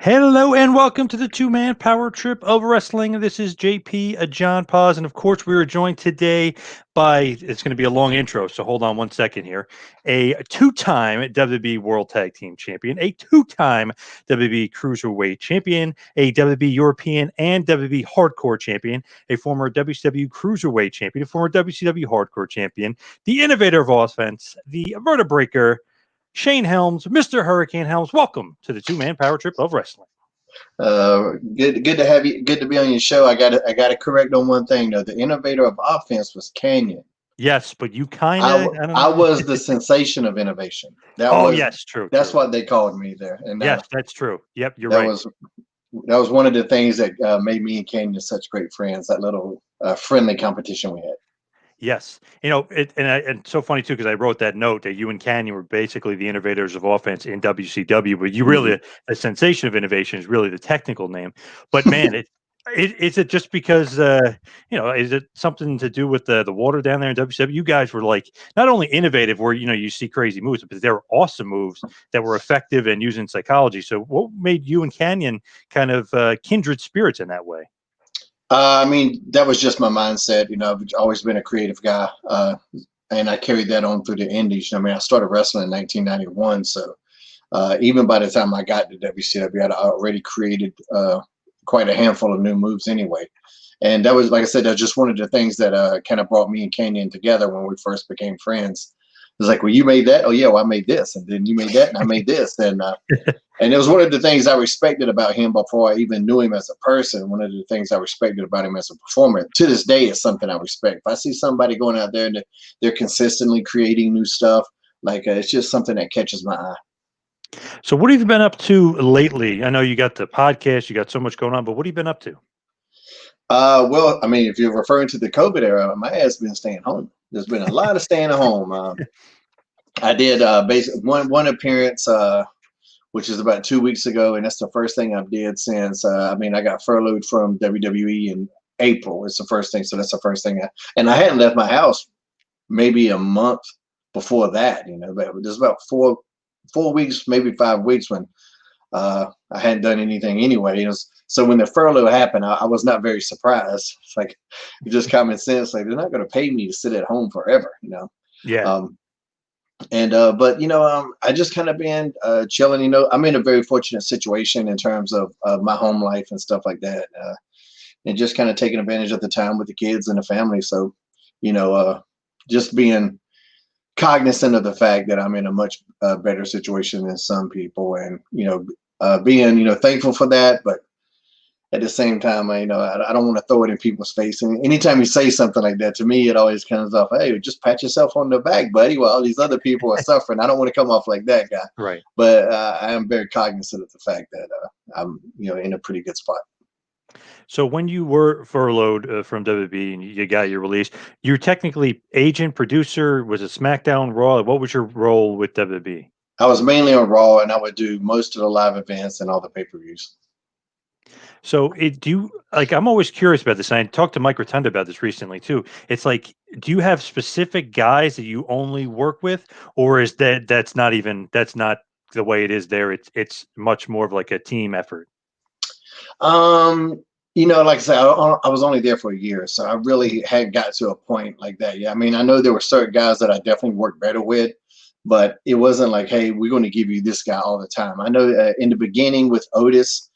Hello and welcome to the two-man power trip of wrestling. This is JP, John Poz, and of course we are joined today by, it's going to be a long intro, so hold on one second here, a two-time WWE World Tag Team Champion, a two-time WWE Cruiserweight Champion, a WWE European and WWE Hardcore Champion, a former WCW Cruiserweight Champion, a former WCW Hardcore Champion, the innovator of offense, the vertebraker, Shane Helms, Mr. Hurricane Helms. Welcome to the two-man power trip of wrestling. Good to have you. Good to be on your show. I got to correct on one thing though. The innovator of offense was Canyon. Yes, but you kind of, I was the sensation of innovation. Yes, true. That's what they called me there. And yes, that's true. Yep, you're right. That was one of the things that made me and Canyon such great friends. That little friendly competition we had. Yes, and it's so funny too because I wrote that note that you and Canyon were basically the innovators of offense in WCW, but you really the sensation of innovation is really the technical name. But man, is it just because is it something to do with the water down there in WCW? You guys were like not only innovative where you see crazy moves, but there were awesome moves that were effective and using psychology. So what made you and Canyon kind of kindred spirits in that way? I mean, that was just my mindset. I've always been a creative guy, and I carried that on through the indies. I mean, I started wrestling in 1991, so even by the time I got to WCW, I'd already created quite a handful of new moves anyway. And that was, like I said, that's just one of the things that kind of brought me and Canyon together when we first became friends. It was like, well, you made that. Oh yeah, well, I made this, and then you made that, and I made this, and it was one of the things I respected about him before I even knew him as a person. One of the things I respected about him as a performer, to this day, is something I respect. If I see somebody going out there and they're consistently creating new stuff, like it's just something that catches my eye. So what have you been up to lately? I know you got the podcast, you got so much going on, but what have you been up to? Well, I mean, if you're referring to the COVID era, my ass been staying home. There's been a lot of staying at home. I did basically one appearance, which is about 2 weeks ago, and that's the first thing I've did since. I got furloughed from WWE in April. It's the first thing, so that's the first thing. And I hadn't left my house maybe a month before that. But there's about four weeks, maybe 5 weeks when I hadn't done anything anyway. So when the furlough happened, I was not very surprised. It's like just common sense. Like they're not going to pay me to sit at home forever. Yeah. I just kind of been chilling. I'm in a very fortunate situation in terms of my home life and stuff like that, and just kind of taking advantage of the time with the kids and the family. So, just being cognizant of the fact that I'm in a much better situation than some people, and being thankful for that, but at the same time, I don't want to throw it in people's face. And anytime you say something like that, to me, it always comes off, hey, just pat yourself on the back, buddy, while all these other people are suffering. I don't want to come off like that guy. Right. But I am very cognizant of the fact that I'm, in a pretty good spot. So when you were furloughed from WWE and you got your release, you're technically agent, producer, was it SmackDown, Raw? What was your role with WWE? I was mainly on Raw, and I would do most of the live events and all the pay-per-views. So I'm always curious about this. And I talked to Mike Rotunda about this recently too. It's like, do you have specific guys that you only work with, or is that's not the way it is there? It's much more of like a team effort. Like I said, I was only there for a year, so I really hadn't got to a point like that. Yeah, I mean, I know there were certain guys that I definitely worked better with, but it wasn't like, hey, we're going to give you this guy all the time. I know in the beginning with Otis,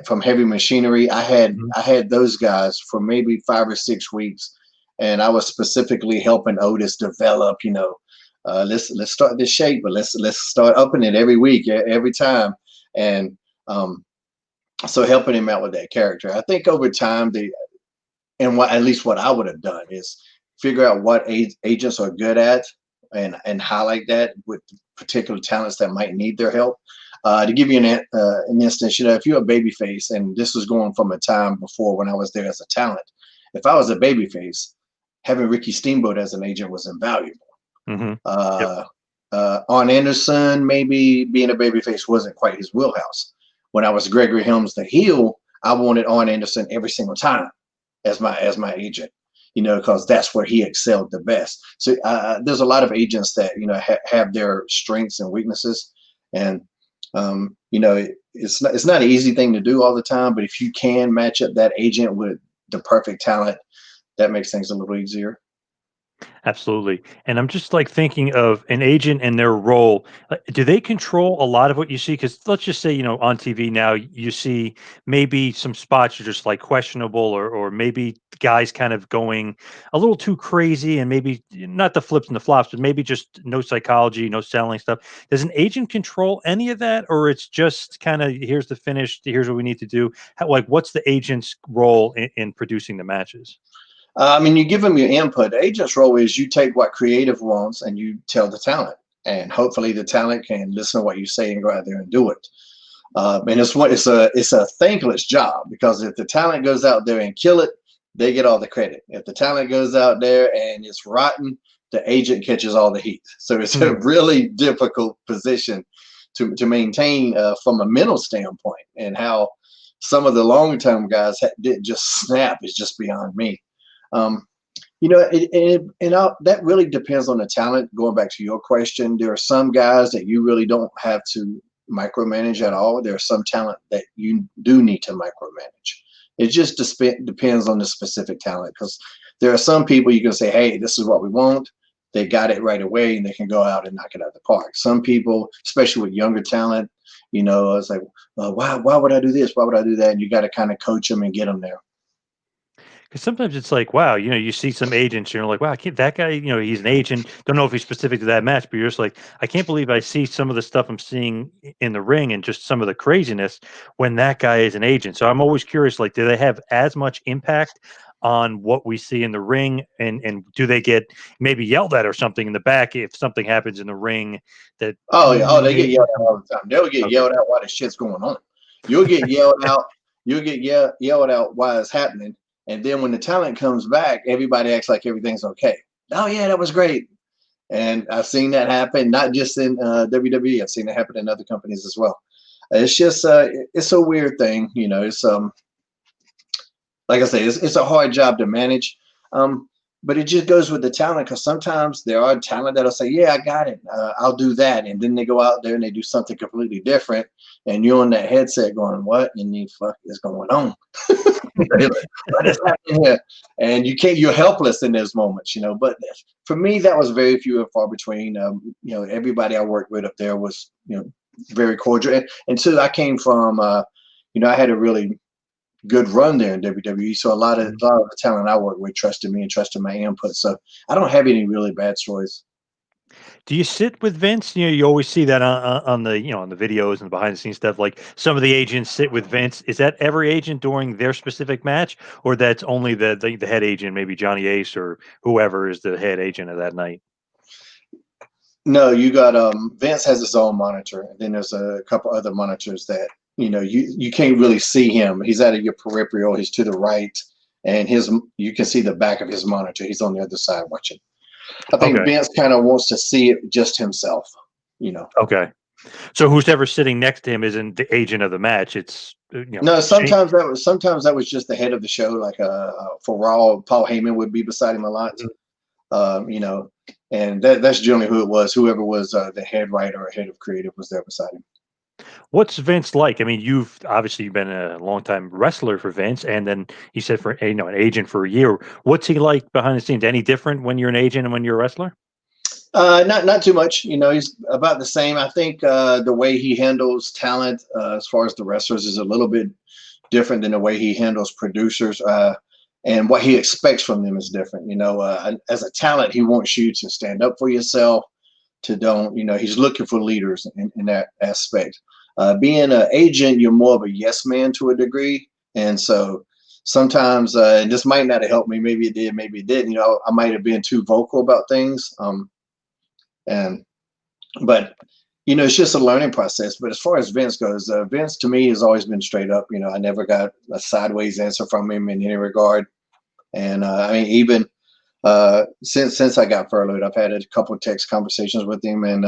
from Heavy Machinery, I had those guys for maybe 5 or 6 weeks, and I was specifically helping Otis develop. Let's start this shape, but let's start upping it every week, every time, and so helping him out with that character. I think over time, at least what I would have done is figure out what agents are good at and highlight that with particular talents that might need their help. To give you an instance, if you're a babyface, and this was going from a time before when I was there as a talent, if I was a babyface, having Ricky Steamboat as an agent was invaluable. Arn Anderson, maybe being a babyface wasn't quite his wheelhouse. When I was Gregory Helms the heel, I wanted Arn Anderson every single time as my agent, because that's where he excelled the best. So there's a lot of agents that have their strengths and weaknesses, and It's not an easy thing to do all the time, but if you can match up that agent with the perfect talent, that makes things a little easier. Absolutely. And I'm just like thinking of an agent and their role. Do they control a lot of what you see? Because let's just say, on TV now, you see maybe some spots are just like questionable, or maybe guys kind of going a little too crazy, and maybe not the flips and the flops, but maybe just no psychology, no selling stuff. Does an agent control any of that? Or it's just kind of here's the finish, here's what we need to do? Like, what's the agent's role in producing the matches? You give them your input. The agent's role is you take what creative wants and you tell the talent, and hopefully the talent can listen to what you say and go out there and do it. And it's a thankless job, because if the talent goes out there and kill it, they get all the credit. If the talent goes out there and it's rotten, the agent catches all the heat. So it's a really difficult position to maintain from a mental standpoint, and how some of the long-term guys didn't just snap is just beyond me. That really depends on the talent. Going back to your question, there are some guys that you really don't have to micromanage at all. There are some talent that you do need to micromanage. It just depends on the specific talent, because there are some people you can say, hey, this is what we want. They got it right away and they can go out and knock it out of the park. Some people, especially with younger talent, it's like, why would I do this? Why would I do that? And you got to kind of coach them and get them there. Because sometimes it's like, wow, you see some agents, you're like, wow, that guy, he's an agent. Don't know if he's specific to that match, but you're just like, I can't believe I see some of the stuff I'm seeing in the ring and just some of the craziness when that guy is an agent. So I'm always curious, like, do they have as much impact on what we see in the ring, and do they get maybe yelled at or something in the back if something happens in the ring that Oh yeah, they get yelled at all the time. They'll get okay. yelled at while the shit's going on. You'll get yelled out. You'll get yelled out while it's happening. And then when the talent comes back, everybody acts like everything's okay. Oh yeah, that was great. And I've seen that happen, not just in WWE. I've seen it happen in other companies as well. It's just it's a weird thing, It's like I say, it's a hard job to manage. But it just goes with the talent, because sometimes there are talent that'll say, yeah, I got it. I'll do that. And then they go out there and they do something completely different. And you're on that headset going, what in the fuck is going on? What is happening here? And you're helpless in those moments, But for me, that was very few and far between. Everybody I worked with up there was, very cordial. And two, I came from, I had a really good run there in WWE. So a lot of the talent I work with trusted me and trusted my input. So I don't have any really bad stories. Do you sit with Vince? You always see that on the on the videos and behind the scenes stuff. Like some of the agents sit with Vince. Is that every agent during their specific match, or that's only the head agent, maybe Johnny Ace or whoever is the head agent of that night? No, you got Vince has his own monitor, and then there's a couple other monitors that you can't really see him. He's out of your peripheral. He's to the right, and you can see the back of his monitor. He's on the other side watching. I think Okay. Vince kind of wants to see it just himself. Okay. So who's ever sitting next to him isn't the agent of the match. It's No, Shane. sometimes that was just the head of the show. Like for Raw, Paul Heyman would be beside him a lot. And that's generally who it was. Whoever was the head writer or head of creative was there beside him. What's Vince like? I mean, you've obviously been a longtime wrestler for Vince, and then you said for an agent for a year. What's he like behind the scenes? Any different when you're an agent and when you're a wrestler? Not too much. He's about the same. I think the way he handles talent, as far as the wrestlers, is a little bit different than the way he handles producers. And what he expects from them is different. As a talent, he wants you to stand up for yourself. To don't, he's looking for leaders in that aspect. Being an agent, you're more of a yes man to a degree, and so sometimes, and this might not have helped me. Maybe it did, maybe it didn't. I might have been too vocal about things. But it's just a learning process. But as far as Vince goes, Vince to me has always been straight up. I never got a sideways answer from him in any regard. And even since I got furloughed, I've had a couple of text conversations with him, and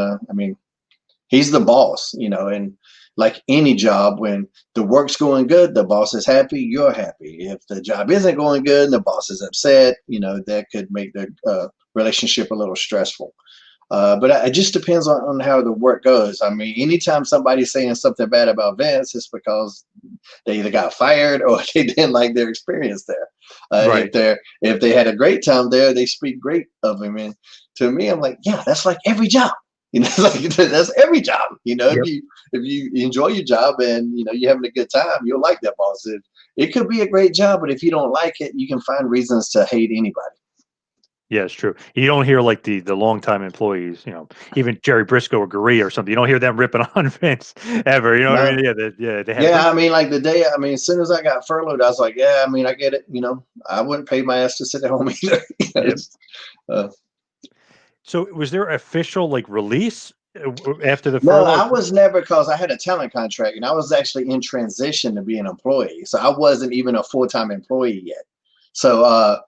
he's the boss. And like any job, when the work's going good, the boss is happy, you're happy. If the job isn't going good and the boss is upset, that could make the relationship a little stressful. But it just depends on how the work goes. I mean, anytime somebody's saying something bad about Vince, it's because they either got fired or they didn't like their experience there. Right. If they had a great time there, they speak great of him. And to me, I'm like, yeah, that's like every job. You know, like that's every job. You know, Yep. if you enjoy your job and you know you're having a good time, you'll like that boss. It could be a great job, but if you don't like it, you can find reasons to hate anybody. Yeah, it's true. You don't hear like the longtime employees, you know, even Jerry Briscoe or Gurria or something. You don't hear them ripping on Vince ever. You know what I No, mean? Yeah, they had a yeah, great. I mean, like the day, I mean, as soon as I got furloughed, I was like, yeah, I mean, I get it. You know, I wouldn't pay my ass to sit at home either. You know, Yep. So was there official like release after the no, furlough? I was never because I had a talent contract and I was actually in transition to be an employee. So I wasn't even a full-time employee yet. So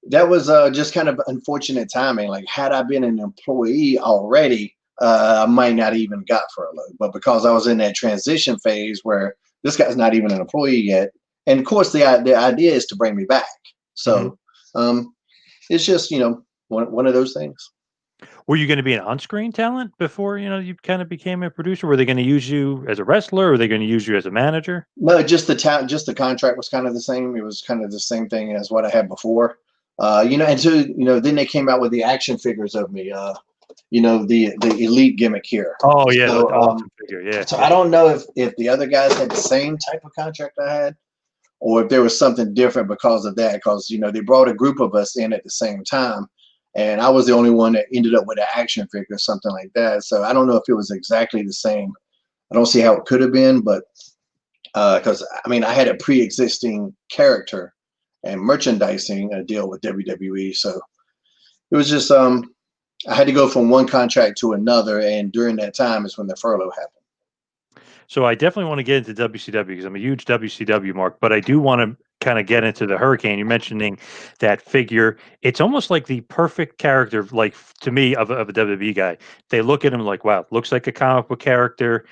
that was just kind of unfortunate timing. Like had I been an employee already, I might not even got furloughed. But because I was in that transition phase where this guy's not even an employee yet, and of course the idea is to bring me back. Hmm. So it's just one of those things. Were you going to be an on-screen talent before you kind of became a producer? Were they going to use you as a wrestler? Or were they going to use you as a manager? No, just the contract was kind of the same. It was kind of the same thing as what I had before. And so then they came out with the action figures of me. The elite gimmick here. Oh yeah, the So awesome figure. Yeah, so yeah. I don't know if the other guys had the same type of contract I had, or if there was something different because of that. Because they brought a group of us in at the same time, and I was the only one that ended up with an action figure or something like that. So I don't know if it was exactly the same. I don't see how it could have been, but because I mean I had a pre-existing character and merchandising deal with WWE, so it was just I had to go from one contract to another, and during that time is when the furlough happened. So I definitely want to get into WCW because I'm a huge WCW mark, but I do want to kind of get into the Hurricane. You're mentioning that figure. It's almost like the perfect character, like to me, of a WWE guy. They look at him like, wow, looks like a comic book character.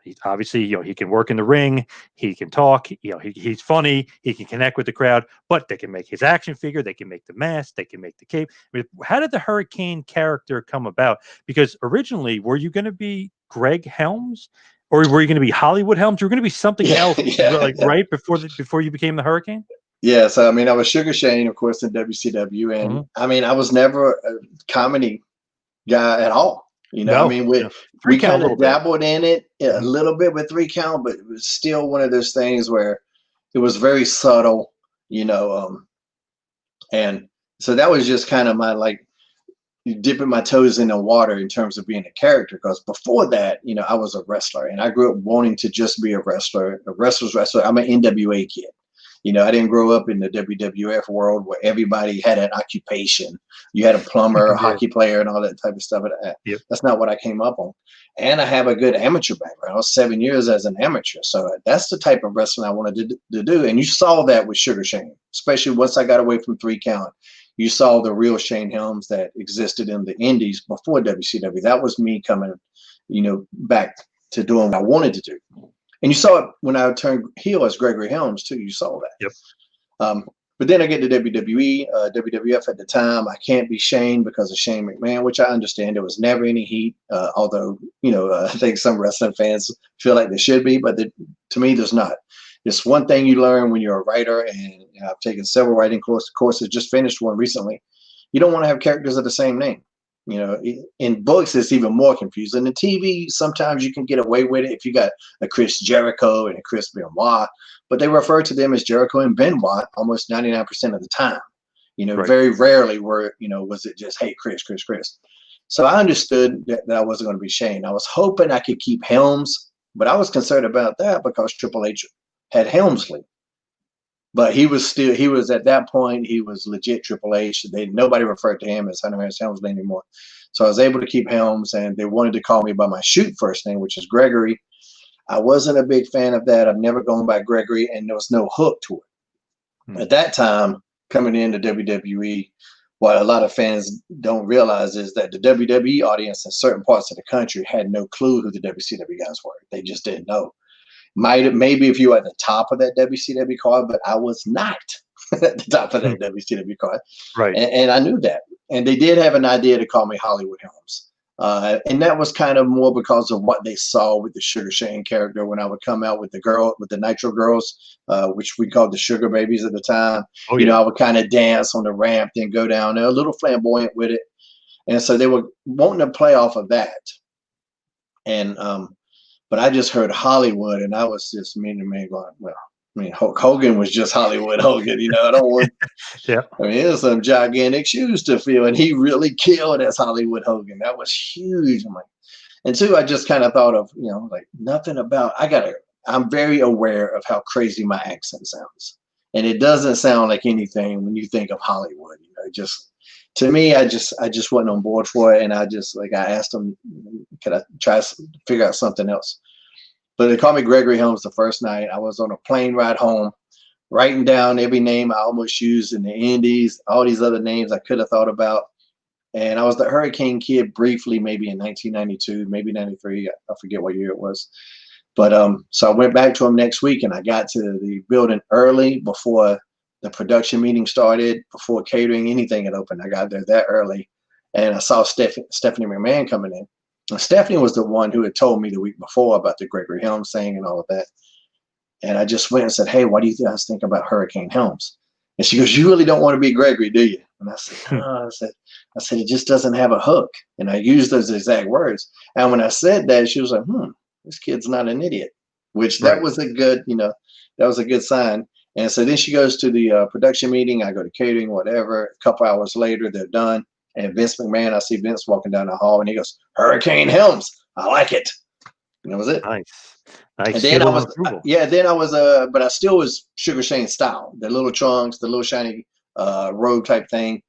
He's obviously, he can work in the ring, he can talk, he's funny, he can connect with the crowd, but they can make his action figure, they can make the mask, they can make the cape. I mean, how did the Hurricane character come about? Because originally, were you going to be Greg Helms? Or were you going to be Hollywood Helms? You were going to be something Yeah, else, yeah, like right before you became the Hurricane. yeah. So I mean, I was Sugar Shane, of course, in WCW, and Hmm. I mean, I was never a comedy guy at all. I No, mean, no. Three we count a kind little of bit. dabbled in it a Hmm. little bit with 3 count, but it was still one of those things where it was very subtle, and so that was just kind of my like dipping my toes in the water in terms of being a character. Because before that, I was a wrestler, and I grew up wanting to just be a wrestler, a wrestler's wrestler. I'm an NWA kid. I didn't grow up in the WWF world where everybody had an occupation. You had a plumber, a Yeah. hockey player, and all that type of stuff. Yep. That's not what I came up on. And I have a good amateur background. I was 7 years as an amateur. So that's the type of wrestling I wanted to do. And you saw that with Sugar Shane, especially once I got away from 3 count. You saw the real Shane Helms that existed in the Indies before WCW. That was me coming, back to doing what I wanted to do. And you saw it when I turned heel as Gregory Helms too. You saw that. Yep. But then I get to WWE, WWF at the time. I can't be Shane because of Shane McMahon, which I understand. There was never any heat, although I think some wrestling fans feel like there should be, but to me, there's not. It's one thing you learn when you're a writer, and I've taken several writing courses. Just finished one recently. You don't want to have characters of the same name. In books, it's even more confusing. In TV, sometimes you can get away with it if you got a Chris Jericho and a Chris Benoit, but they refer to them as Jericho and Benoit almost 99% of the time. Right. Very rarely was it just, hey, Chris, Chris, Chris. So I understood that I wasn't going to be Shane. I was hoping I could keep Helms, but I was concerned about that because Triple H had Helmsley. But he was at that point, he was legit Triple H. Nobody referred to him as Hunter S. Helmsley anymore. So I was able to keep Helms, and they wanted to call me by my shoot first name, which is Gregory. I wasn't a big fan of that. I've never gone by Gregory, and there was no hook to it. Hmm. At that time, coming into WWE, what a lot of fans don't realize is that the WWE audience in certain parts of the country had no clue who the WCW guys were. They just didn't know. Maybe if you were at the top of that WCW card, but I was not. at the top of that WCW card. Right. And I knew that. And they did have an idea to call me Hollywood Helms. And that was kind of more because of what they saw with the Sugar Shane character when I would come out with the Nitro Girls, which we called the Sugar Babies at the time. Oh, I would kind of dance on the ramp, then go down there, a little flamboyant with it. And so they were wanting to play off of that. And but I just heard Hollywood, and I was just me going, well, I mean, Hulk Hogan was just Hollywood Hogan, I don't want. Yeah. I mean, it was some gigantic shoes to fill, and he really killed as Hollywood Hogan. That was huge. I'm like, and two, I just kind of thought of, like nothing about. I'm very aware of how crazy my accent sounds, and it doesn't sound like anything when you think of Hollywood. Just to me, I just wasn't on board for it, and I asked them, could I try to figure out something else? But they called me Gregory Helms the first night. I was on a plane ride home, writing down every name I almost used in the Indies, all these other names I could have thought about. And I was the Hurricane Kid briefly, maybe in 1992, maybe 93. I forget what year it was. But so I went back to him next week, and I got to the building early before the production meeting started, before catering, anything had opened. I got there that early, and I saw Stephanie McMahon coming in. And Stephanie was the one who had told me the week before about the Gregory Helms thing and all of that. And I just went and said, hey, what do you guys think about Hurricane Helms? And she goes, you really don't want to be Gregory, do you? And I said, no. I said, it just doesn't have a hook. And I used those exact words. And when I said that, she was like, this kid's not an idiot, which that was a good, that was a good sign. And so then she goes to the production meeting. I go to catering, whatever. A couple hours later, they're done. And Vince McMahon, I see Vince walking down the hall, and he goes, Hurricane Helms. I like it. And that was it. Nice. And then I was, but I still was Sugar Shane style. The little trunks, the little shiny robe type thing.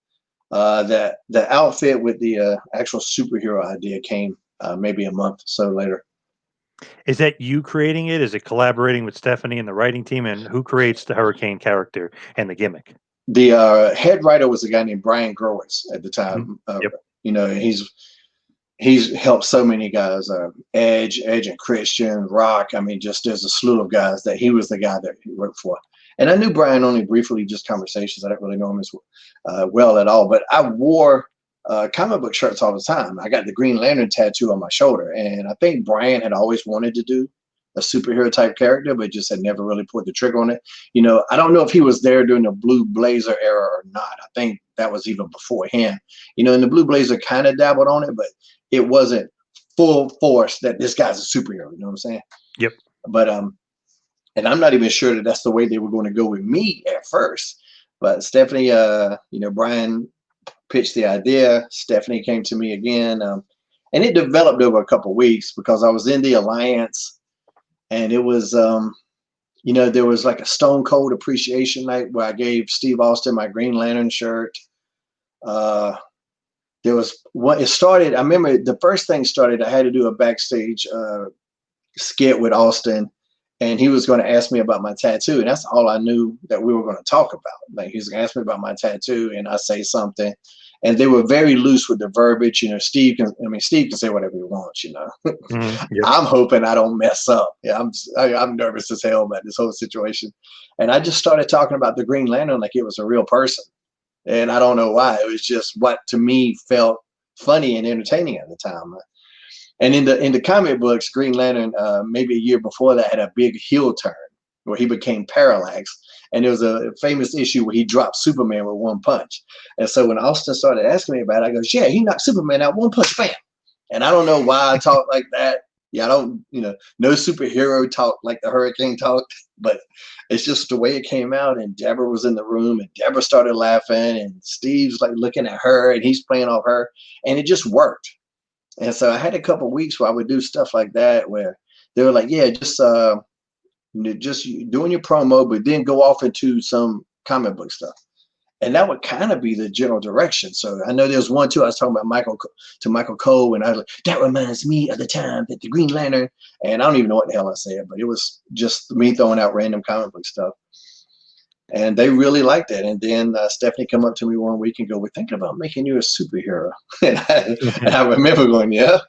The outfit with the actual superhero idea came maybe a month or so later. Is that you creating it? Is it collaborating with Stephanie and the writing team? And who creates the Hurricane character and the gimmick? The head writer was a guy named Brian Growitz at the time. He's helped so many guys, Edge and Christian, Rock. I mean, just there's a slew of guys that he was the guy that he worked for. And I knew Brian only briefly, just conversations. I didn't really know him as well at all. But I wore comic book shirts all the time. I got the Green Lantern tattoo on my shoulder. And I think Brian had always wanted to do a superhero type character, but just had never really put the trigger on it. I don't know if he was there during the Blue Blazer era or not. I think that was even before him. And the Blue Blazer kind of dabbled on it, but it wasn't full force that this guy's a superhero. You know what I'm saying? Yep. But and I'm not even sure that that's the way they were going to go with me at first. But Stephanie, Brian pitched the idea. Stephanie came to me again, and it developed over a couple of weeks because I was in the Alliance. And it was, there was like a Stone Cold Appreciation Night where I gave Steve Austin my Green Lantern shirt. There was what it started. I remember the first thing started. I had to do a backstage skit with Austin, and he was going to ask me about my tattoo, and that's all I knew that we were going to talk about. Like he was going to ask me about my tattoo, and I say something. And they were very loose with the verbiage. Steve can say whatever he wants, Yep. I'm hoping I don't mess up. Yeah, I'm nervous as hell about this whole situation. And I just started talking about the Green Lantern like it was a real person. And I don't know why. It was just what to me felt funny and entertaining at the time. And in the comic books, Green Lantern, maybe a year before that, had a big heel turn where he became Parallax. And there was a famous issue where he dropped Superman with one punch. And so when Austin started asking me about it, I go, yeah, he knocked Superman out one punch, bam. And I don't know why I talk like that. Yeah, I don't, no superhero talk like the Hurricane talked, but it's just the way it came out. And Deborah was in the room, and Deborah started laughing, and Steve's like looking at her, and he's playing off her, and it just worked. And so I had a couple of weeks where I would do stuff like that where they were like, yeah, just doing your promo, but then go off into some comic book stuff. And that would kind of be the general direction. So I know there's one too. I was talking about Michael Cole, and I was like, that reminds me of the time that the Green Lantern, and I don't even know what the hell I said, but it was just me throwing out random comic book stuff. And they really liked it. And then Stephanie come up to me one week and go, we're thinking about making you a superhero. And I remember going, yeah.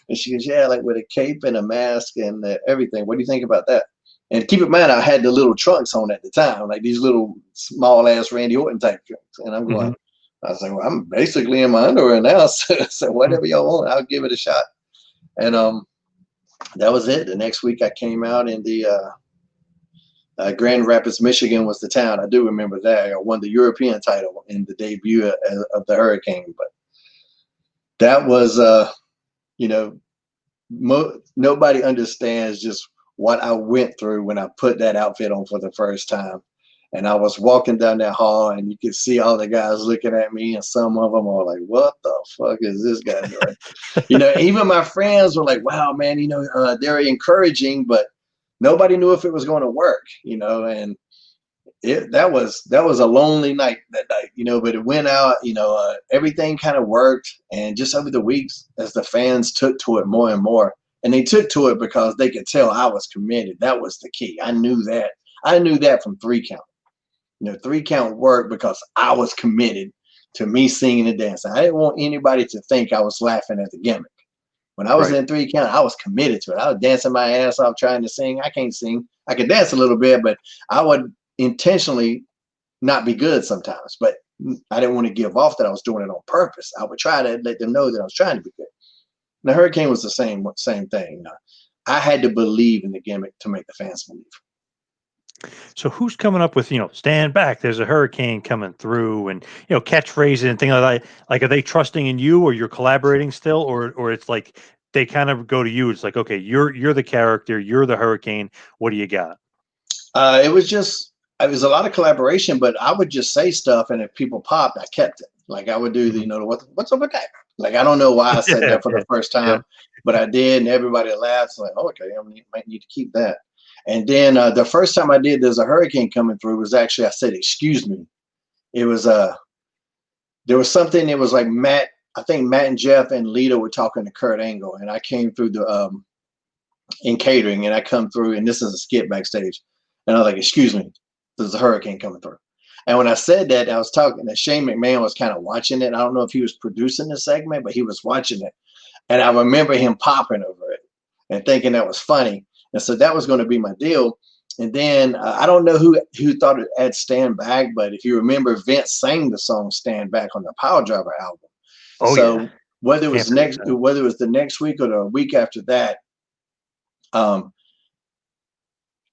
And she goes, yeah, like with a cape and a mask and everything. What do you think about that? And keep in mind, I had the little trunks on at the time, like these little small ass Randy Orton type trunks. And I'm going, I was like, well, I'm basically in my underwear now. So whatever y'all want, I'll give it a shot. And that was it. The next week I came out in the Grand Rapids, Michigan was the town. I do remember that. I won the European title in the debut of the Hurricane. But that was, you know, nobody understands just what I went through when I put that outfit on for the first time. And I was walking down that hall and you could see all the guys looking at me, and some of them are like, what the fuck is this guy doing? You know, even my friends were like, wow, man, you know, they're encouraging, but nobody knew if it was going to work, you know. And that was a lonely night that night, you know, but it went out, you know, everything kind of worked. And just over the weeks, as the fans took to it more and more, and they took to it because they could tell I was committed. That was the key. I knew that. I knew that from 3 count. You know, 3 count worked because I was committed to me singing and dancing. I didn't want anybody to think I was laughing at the gimmick. When I was in 3 count, I was committed to it. I was dancing my ass off trying to sing. I can't sing. I could dance a little bit, but I would intentionally not be good sometimes. But I didn't want to give off that I was doing it on purpose. I would try to let them know that I was trying to be good. And the Hurricane was the same thing. You know, I had to believe in the gimmick to make the fans believe. So who's coming up with, you know, stand back, there's a hurricane coming through, and, you know, catchphrases and things like that? Like, are they trusting in you, or you're collaborating still, or it's like they kind of go to you? It's like, okay, you're the character, you're the Hurricane. What do you got? It was a lot of collaboration, but I would just say stuff, and if people popped, I kept it. Like I would do the, you know, what's up with that? Like, I don't know why I said that for the first time, but I did, and everybody laughed. So like, oh, okay, might need to keep that. And then the first time I did, there's a hurricane coming through, was actually, I said, excuse me. It was, there was something, it was like I think Matt and Jeff and Lita were talking to Kurt Angle, and I came through in catering, and I come through, and this is a skit backstage. And I was like, excuse me, there's a hurricane coming through. And when I said that, I was talking that Shane McMahon was kind of watching it. I don't know if he was producing the segment, but he was watching it. And I remember him popping over it and thinking that was funny. And so that was going to be my deal. And then I don't know who thought it had Stand Back, but if you remember, Vince sang the song Stand Back on the Power Driver album. Oh, so yeah. whether it was the next week or the week after that,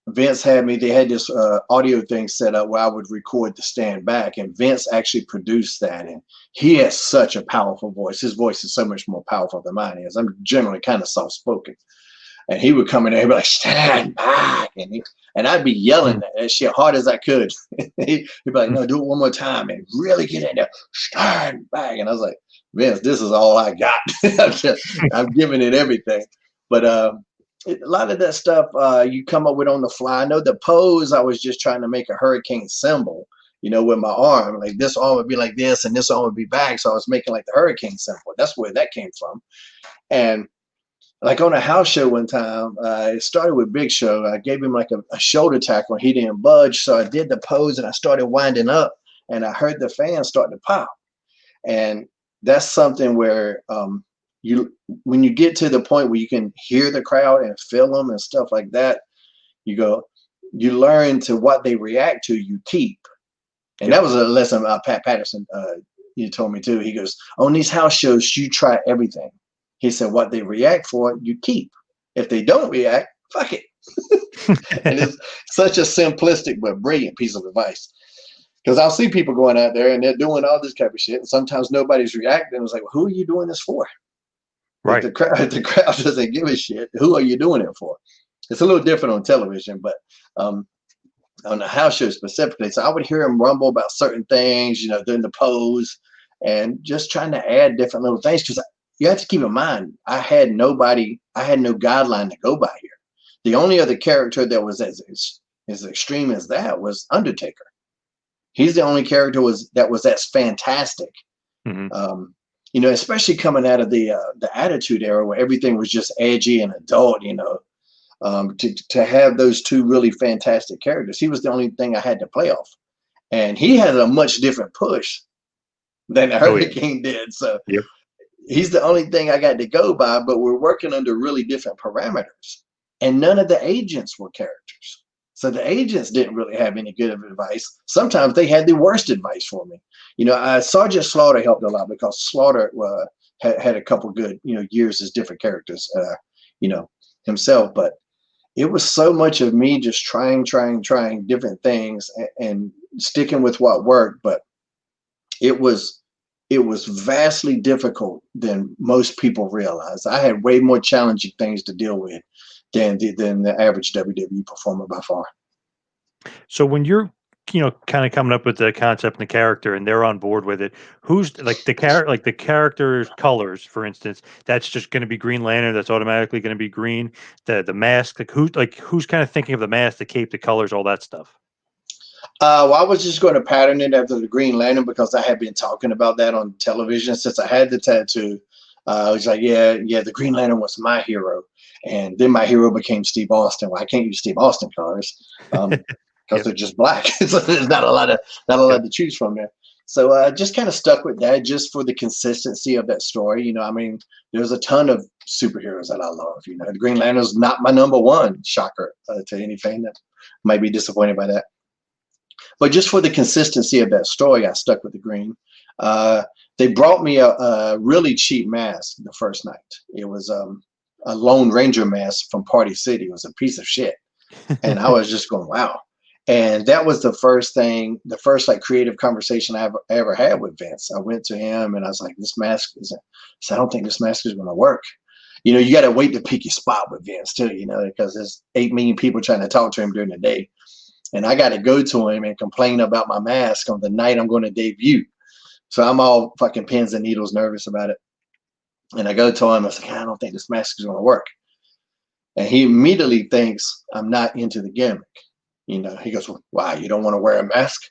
Vince had me, they had this audio thing set up where I would record the Stand Back, and Vince actually produced that. And he has such a powerful voice. His voice is so much more powerful than mine is. I'm generally kind of soft-spoken. And he would come in there and be like, stand back. And I'd be yelling that shit hard as I could. He'd be like, no, do it one more time and really get in there. Stand back. And I was like, Vince, this is all I got. I'm giving it everything. But a lot of that stuff you come up with on the fly. I know the pose, I was just trying to make a hurricane symbol, you know, with my arm. Like this arm would be like this and this arm would be back. So I was making like the hurricane symbol. That's where that came from. And like on a house show one time, it started with Big Show. I gave him like a shoulder tackle. He didn't budge. So I did the pose and I started winding up, and I heard the fans start to pop. And that's something where when you get to the point where you can hear the crowd and feel them and stuff like that, you learn to what they react to, you keep. And that was a lesson Pat Patterson, he told me too. He goes, on these house shows, you try everything. He said, what they react for, you keep. If they don't react, fuck it. And it's such a simplistic but brilliant piece of advice. Because I'll see people going out there and they're doing all this type of shit. And sometimes nobody's reacting. It's like, well, who are you doing this for? Right. If the crowd doesn't give a shit, who are you doing it for? It's a little different on television, but on the house show specifically. So I would hear him rumble about certain things, you know, doing the pose and just trying to add different little things. Because you have to keep in mind, I had no guideline to go by here. The only other character that was as extreme as that was Undertaker. He's the only character that was as fantastic. Mm-hmm. You know, especially coming out of the Attitude Era where everything was just edgy and adult, you know, to have those two really fantastic characters. He was the only thing I had to play off. And he had a much different push than the Hurricane did. So he's the only thing I got to go by, but we're working under really different parameters. And none of the agents were characters. So the agents didn't really have any good advice. Sometimes they had the worst advice for me. Sergeant Slaughter helped a lot because Slaughter had a couple good, years as different characters, himself. But it was so much of me just trying different things and sticking with what worked. But it was vastly difficult than most people realize. I had way more challenging things to deal with than the average WWE performer by far. So when you're, kind of coming up with the concept and the character, and they're on board with it, who's like the character's colors, for instance, that's just going to be Green Lantern. That's automatically going to be green. The mask, who's kind of thinking of the mask, the cape, the colors, all that stuff. Well, I was just going to pattern it after the Green Lantern because I had been talking about that on television since I had the tattoo. I was like, yeah, the Green Lantern was my hero. And then my hero became Steve Austin. Well, I can't use Steve Austin colors because they're just black. So there's not a lot to choose from there. So I just kind of stuck with that just for the consistency of that story. There's a ton of superheroes that I love. The Green Lantern's not my number one, shocker to any fan that might be disappointed by that. But just for the consistency of that story, I stuck with the green. They brought me a really cheap mask the first night. It was a Lone Ranger mask from Party City. It was a piece of shit. And I was just going, wow. And that was the first creative conversation I ever had with Vince. I went to him and I was like, I don't think this mask is going to work. You got to wait to pick your spot with Vince too, because there's 8 million people trying to talk to him during the day. And I got to go to him and complain about my mask on the night I'm going to debut. So I'm all fucking pins and needles nervous about it. And I go to him, I was like, I don't think this mask is going to work. And he immediately thinks I'm not into the gimmick. He goes, well, why, you don't want to wear a mask?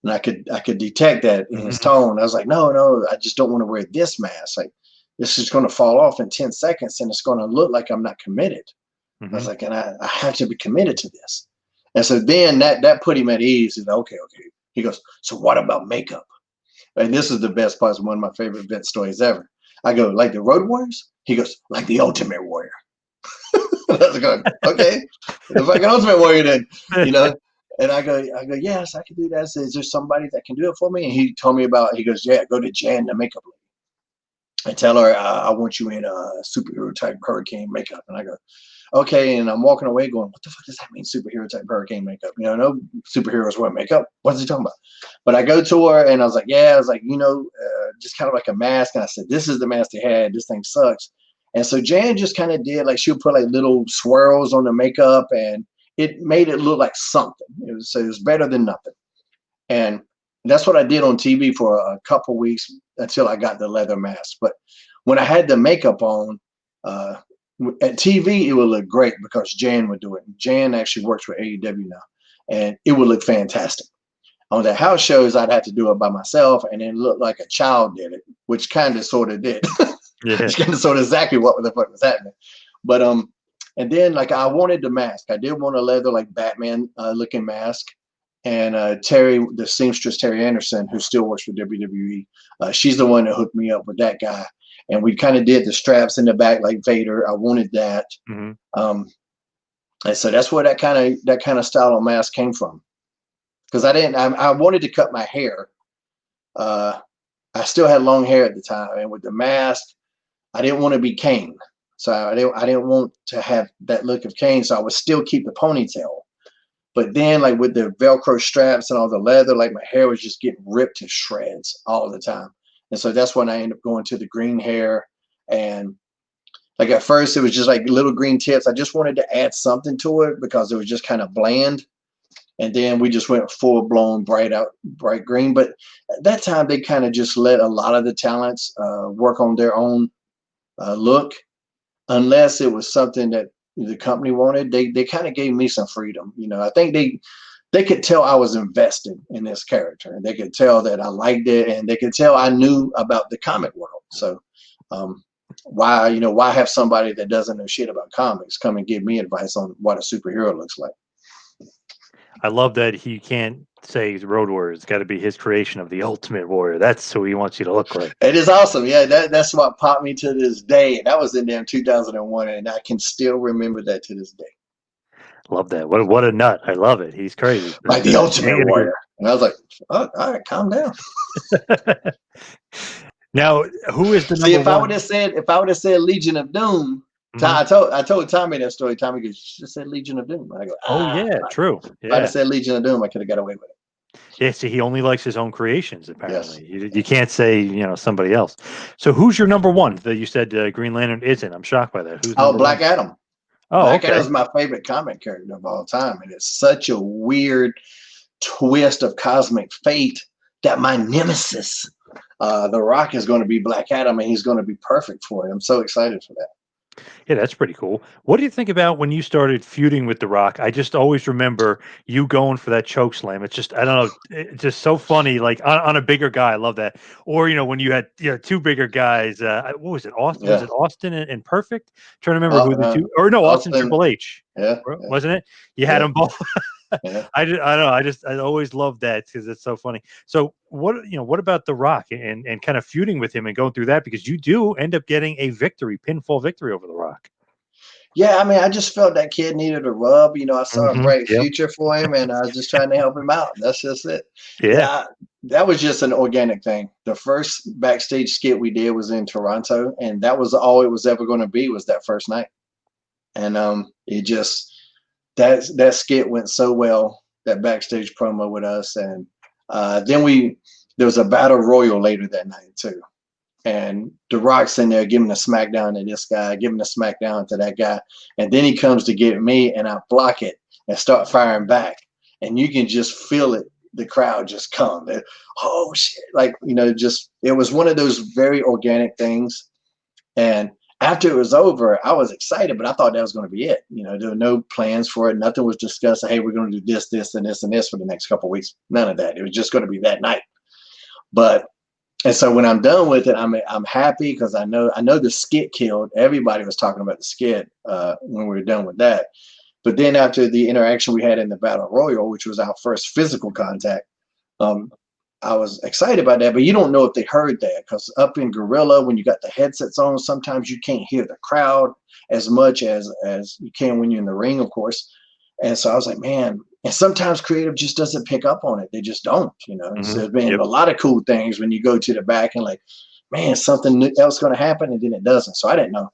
And I could detect that in his tone. I was like, no, I just don't want to wear this mask. Like, this is going to fall off in 10 seconds and it's going to look like I'm not committed. I was like, and I have to be committed to this. And so then that put him at ease. He's like, okay. He goes, so what about makeup? And this is the best part. It's one of my favorite Vince stories ever. I go, like the Road Warriors? He goes, like the Ultimate Warrior. I was like, okay, the fucking Ultimate Warrior then, And I go, yes, I can do that. So is there somebody that can do it for me? And he told me he goes, yeah, go to Jan, the makeup lady, and tell her I want you in a superhero type Hurricane makeup. And I go, okay, and I'm walking away going, what the fuck does that mean, superhero type Hurricane makeup? No superheroes wear makeup. What's he talking about? But I go to her and I was like, just kind of like a mask. And I said, this is the mask they had. This thing sucks. And so Jan just kind of did, like, she would put like little swirls on the makeup and it made it look like something. It was better than nothing. And that's what I did on TV for a couple weeks until I got the leather mask. But when I had the makeup on, at TV, it would look great because Jan would do it. Jan actually works with AEW now, and it would look fantastic. On the house shows, I'd have to do it by myself, and it looked like a child did it, which kind of sort of did. It's kind of sort of exactly what the fuck was happening. But and then like I wanted the mask. I did want a leather like Batman looking mask. And Terry, the seamstress Terry Anderson, who still works for WWE, she's the one that hooked me up with that guy. And we kind of did the straps in the back like Vader. I wanted that. And so that's where that kind of style of mask came from. Because I wanted to cut my hair. I still had long hair at the time. And with the mask, I didn't want to be Kane. So I didn't want to have that look of Kane. So I would still keep the ponytail. But then, like with the Velcro straps and all the leather, like my hair was just getting ripped to shreds all the time. And so that's when I ended up going to the green hair. And like at first, it was just like little green tips. I just wanted to add something to it because it was just kind of bland. And then we just went full blown bright green. But at that time, they kind of just let a lot of the talents work on their own look, unless it was something that the company wanted. They kind of gave me some freedom. I think they could tell I was invested in this character, and they could tell that I liked it, and they could tell I knew about the comic world. So why have somebody that doesn't know shit about comics come and give me advice on what a superhero looks like? I love that he can't say he's Road Warrior. It's got to be his creation of the Ultimate Warrior. That's who he wants you to look like. It is awesome. Yeah, that's what popped me to this day. And that was in there in 2001, and I can still remember that to this day. Love that. What a nut. I love it. He's crazy. Like the Ultimate Warrior. And I was like, oh, all right, calm down. Now, who is the See, number if I one? would have said Legion of Doom, I told Tommy that story. Tommy goes, "You just said Legion of Doom." I go, Oh yeah, true. If I'd Yeah. have said Legion of Doom, I could have got away with it. Yeah, see, he only likes his own creations, apparently. Yes. You can't say, somebody else. So who's your number one that you said Green Lantern isn't? I'm shocked by that. Who's Oh, number Black one? Adam. Oh, Black okay. Adam's my favorite comic character of all time. And it's such a weird twist of cosmic fate that my nemesis, The Rock, is going to be Black Adam, and he's going to be perfect for it. I'm so excited for that. Yeah, that's pretty cool. What do you think about when you started feuding with The Rock? I just always remember you going for that choke slam. It's just, I don't know, it's just so funny. Like on a bigger guy, I love that. Or when you had two bigger guys. What was it? Austin? Was Yeah. it Austin and Perfect? Trying to remember who the two, or no, Austin Triple H. Yeah. Wasn't it? You had them both. Yeah. I don't know. I always love that because it's so funny. So what about The Rock and kind of feuding with him and going through that, because you do end up getting a pinfall victory over The Rock. Yeah, I mean, I just felt that kid needed a rub. I saw a bright Yep. future for him, and I was just trying to help him out. That's just it. Yeah. That was just an organic thing. The first backstage skit we did was in Toronto, and that was all it was ever going to be, was that first night. And it just that skit went so well, that backstage promo with us, and then there was a battle royal later that night too. And The Rock's in there giving a smackdown to this guy, giving a smackdown to that guy. And then he comes to get me, and I block it and start firing back. And you can just feel it. The crowd just come. Oh, shit. Like, it was one of those very organic things. And after it was over, I was excited, but I thought that was going to be it. There were no plans for it. Nothing was discussed. Hey, we're going to do this, this, and this, and this for the next couple of weeks. None of that. It was just going to be that night. And so when I'm done with it, I'm happy, because I know the skit killed. Everybody was talking about the skit when we were done with that. But then after the interaction we had in the Battle Royal, which was our first physical contact, I was excited about that. But you don't know if they heard that, because up in Gorilla, when you got the headsets on, sometimes you can't hear the crowd as much as you can when you're in the ring, of course. And so I was like, man. And sometimes creative just doesn't pick up on it. They just don't, So there's been a lot of cool things when you go to the back and like, man, something else going to happen, and then it doesn't. So I didn't know.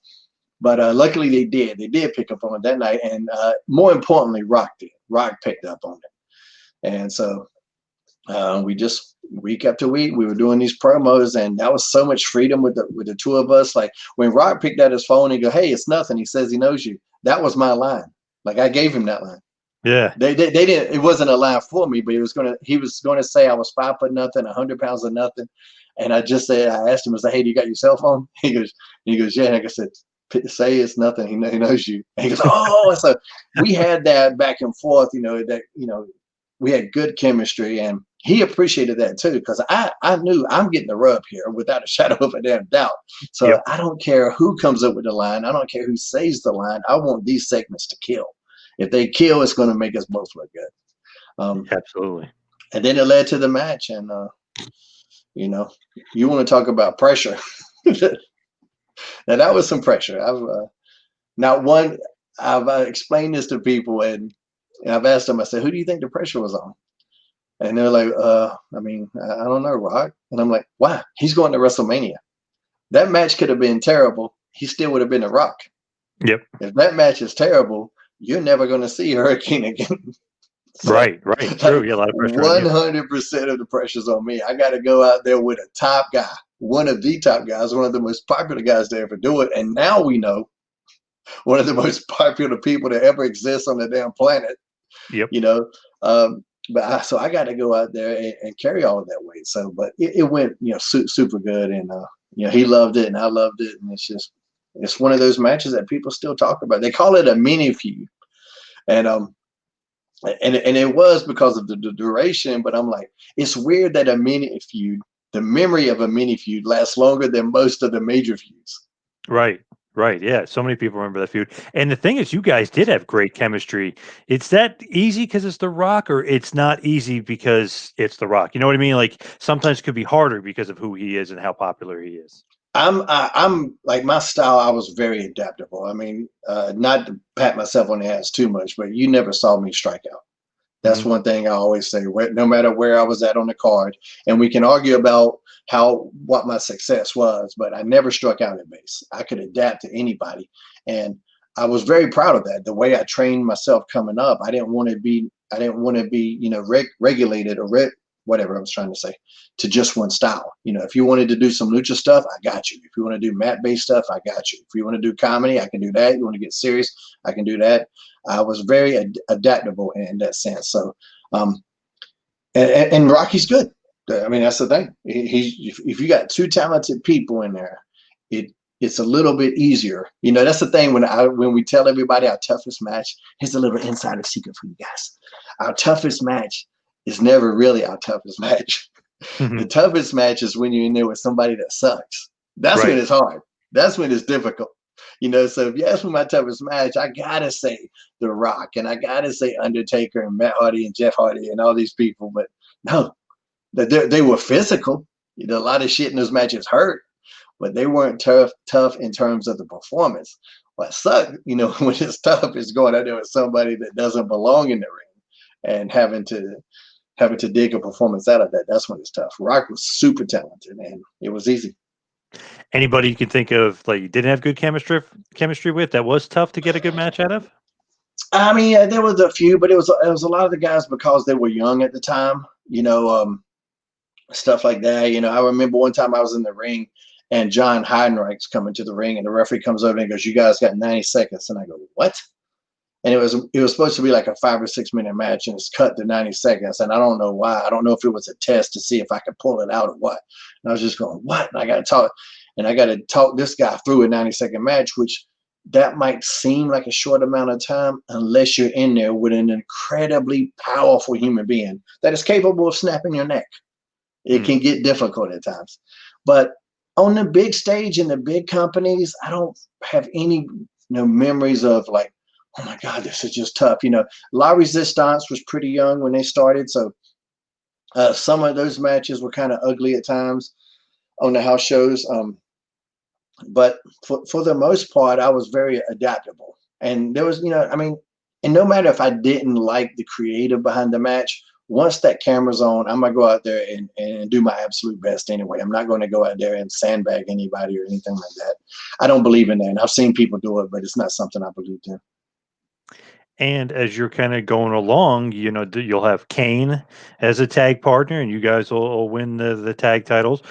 But luckily they did. They did pick up on it that night. And more importantly, Rock did. Rock picked up on it. And so we just, week after week, we were doing these promos, and that was so much freedom with the two of us. Like when Rock picked out his phone and go, "Hey, it's nothing." He says he knows you. That was my line. Like I gave him that line. Yeah. They didn't. It wasn't a line for me, but he was gonna say I was 5 foot nothing, 100 pounds of nothing, and I asked him, I said, "Hey, do you got your cell phone?" He goes, "Yeah." And like I said, "Say it's nothing. He knows you." And he goes, "Oh." So we had that back and forth. We had good chemistry, and he appreciated that too, because I knew I'm getting the rub here without a shadow of a damn doubt. So I don't care who comes up with the line. I don't care who says the line. I want these segments to kill. If they kill, it's going to make us both look good. Absolutely. And then it led to the match. And, you want to talk about pressure. Now, that was some pressure. I've explained this to people, and I've asked them, I said, who do you think the pressure was on? And they're like, I don't know, Rock. And I'm like, why? He's going to WrestleMania. That match could have been terrible. He still would have been a Rock. Yep. If that match is terrible, you're never going to see Hurricane again. So, right. True. Yeah, a lot of pressure. 100% of the pressure's on me. I got to go out there with a top guy, one of the top guys, one of the most popular guys to ever do it. And now we know one of the most popular people to ever exist on the damn planet. Yep. So I got to go out there and carry all of that weight. So, but it went, super good. And, he loved it and I loved it. And it's one of those matches that people still talk about. They call it a mini feud. And it was because of the duration, but I'm like, it's weird that a mini feud, the memory of a mini feud, lasts longer than most of the major feuds. Right. Yeah. So many people remember that feud. And the thing is, you guys did have great chemistry. It's that easy because it's The Rock, or it's not easy because it's The Rock? You know what I mean? Like sometimes it could be harder because of who he is and how popular he is. I'm like my style. I was very adaptable. I mean, not to pat myself on the ass too much, but you never saw me strike out. That's Mhm. one thing I always say. No matter where I was at on the card, and we can argue about what my success was, but I never struck out at base. I could adapt to anybody, and I was very proud of that. The way I trained myself coming up, I didn't want to be. I didn't want to be, regulated or whatever I was trying to say, to just one style. If you wanted to do some lucha stuff, I got you. If you want to do mat-based stuff, I got you. If you want to do comedy, I can do that. You want to get serious, I can do that. I was very adaptable in that sense. So, and Rocky's good. I mean, that's the thing. If you got two talented people in there, it's a little bit easier. That's the thing when we tell everybody our toughest match. Here's a little insider secret for you guys. Our toughest match is never really our toughest match. The Mhm. toughest match is when you're in there with somebody that sucks. That's when Right. it's hard. That's when it's difficult. So if you ask me my toughest match, I gotta say The Rock, and I gotta say Undertaker and Matt Hardy and Jeff Hardy and all these people. But no, they were physical. A lot of shit in those matches hurt, but they weren't tough in terms of the performance. What sucked, when it's tough, is going out there with somebody that doesn't belong in the ring and having to dig a performance out of that. That's when it's tough. Rock was super talented, and it was easy. Anybody you can think of, like, you didn't have good chemistry with, that was tough to get a good match out of? I mean, there was a few, but it was a lot of the guys because they were young at the time. Stuff like that. I remember one time I was in the ring, and John Heidenreich's coming to the ring, and the referee comes over and goes, "You guys got 90 seconds," and I go, "What?" And it was supposed to be like a 5 or 6 minute match, and it's cut to 90 seconds. And I don't know why. I don't know if it was a test to see if I could pull it out or what. And I was just going, what? And I got to talk this guy through a 90-second match, which that might seem like a short amount of time unless you're in there with an incredibly powerful human being that is capable of snapping your neck. It Mm. can get difficult at times. But on the big stage in the big companies, I don't have any memories of like, oh my God, this is just tough. La Resistance was pretty young when they started. So some of those matches were kind of ugly at times on the house shows. But for the most part, I was very adaptable. And there was, I mean, and no matter if I didn't like the creative behind the match, once that camera's on, I'm going to go out there and do my absolute best anyway. I'm not going to go out there and sandbag anybody or anything like that. I don't believe in that. And I've seen people do it, but it's not something I believe in. And as you're kind of going along, you'll have Kane as a tag partner, and you guys will win the tag titles.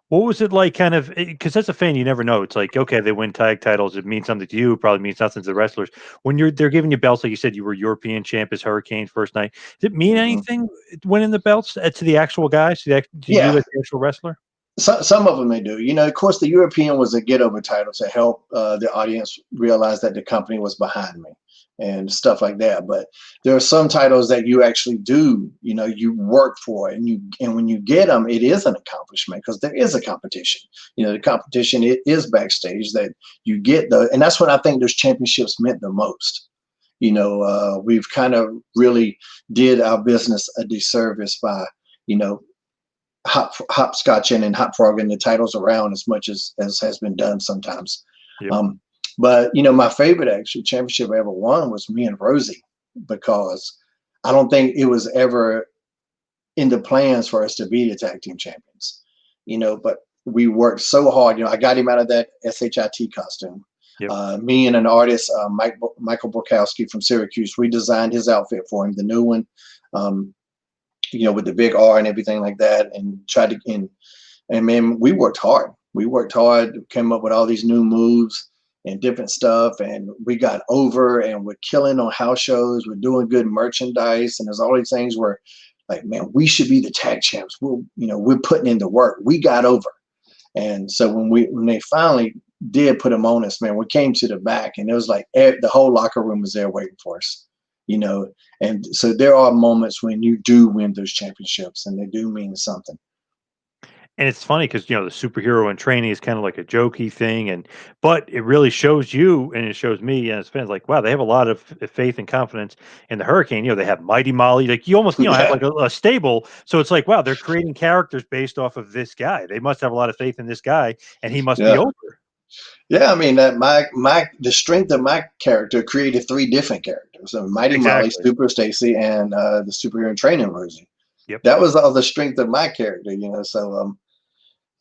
What was it like, kind of, because as a fan, you never know. It's like, okay, they win tag titles. It means something to you. It probably means nothing to the wrestlers. When they're giving you belts, like you said, you were European champ as Hurricane first night. Did it mean Mhm. anything winning the belts to the actual guys, to you Yeah, as the actual wrestler? some of them they do. Of course, the European was a get over title to help the audience realize that the company was behind me and stuff like that. But there are some titles that you actually do, you work for, and when you get them, it is an accomplishment because there is a competition. The competition it is backstage that you get and that's what I think those championships meant the most. We've kind of really did our business a disservice by, you know, hopscotching and hopfrogging the titles around as much as has been done sometimes. Yep. Um, but my favorite actually championship I ever won was me and Rosie, because I don't think it was ever in the plans for us to be the tag team champions. But we worked so hard. I got him out of that SHIT costume. Yep. Me and an artist, Michael Borkowski from Syracuse, we designed his outfit for him, the new one. With the big R and everything like that, and tried to and man, we worked hard. We worked hard, came up with all these new moves and different stuff, and we got over, and we're killing on house shows. We're doing good merchandise, and there's all these things where, like, man, we should be the tag champs. We're putting in the work. We got over, and so when they finally did put them on us, man, we came to the back, and it was like the whole locker room was there waiting for us. And so there are moments when you do win those championships, and they do mean something. And it's funny because, the superhero in training is kind of like a jokey thing, but it really shows you and it shows me and as fans like, wow, they have a lot of faith and confidence in the Hurricane. They have Mighty Molly, like you almost, have Yeah, like a stable. So it's like, wow, they're creating characters based off of this guy. They must have a lot of faith in this guy, and he must be yeah, over. yeah. I mean that the strength of my character created three different characters: so Mighty Molly, Exactly. Super Stacy, and the superhero in training version. Yep. That was all the strength of my character, So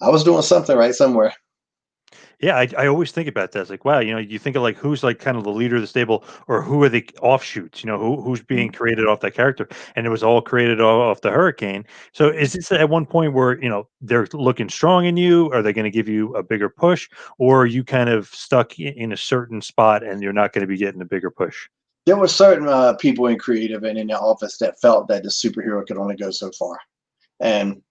I was doing something right somewhere. Yeah, I always think about that. It's like, wow, you think of like who's like kind of the leader of the stable, or who are the offshoots, who's being created off that character, and it was all created off the Hurricane. So is this at one point where they're looking strong in you? Are they going to give you a bigger push, or are you kind of stuck in a certain spot and you're not going to be getting a bigger push? There were certain people in creative and in the office that felt that the superhero could only go so far. And,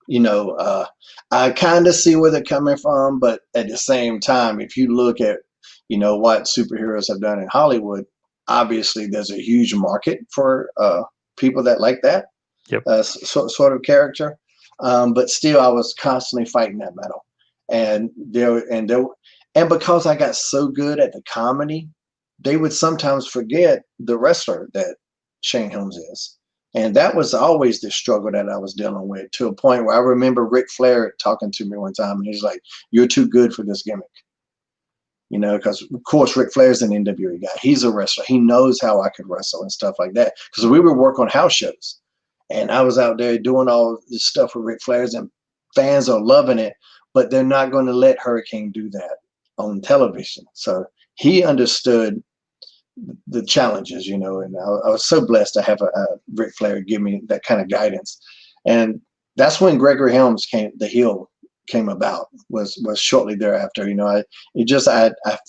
I kind of see where they're coming from. But at the same time, if you look at, what superheroes have done in Hollywood, obviously there's a huge market for people that like that Yep. sort of character. But still, I was constantly fighting that battle. And because I got so good at the comedy, they would sometimes forget the wrestler that Shane Helms is. And that was always the struggle that I was dealing with, to a point where I remember Ric Flair talking to me one time, and he's like, "You're too good for this gimmick." Because of course Ric Flair's an NWA guy. He's a wrestler. He knows how I could wrestle and stuff like that. Because we would work on house shows, and I was out there doing all this stuff with Ric Flair's, and fans are loving it, but they're not going to let Hurricane do that on television. So he understood the challenges, and I was so blessed to have a Ric Flair give me that kind of guidance. And that's when Gregory Helms the heel came about, was shortly thereafter. I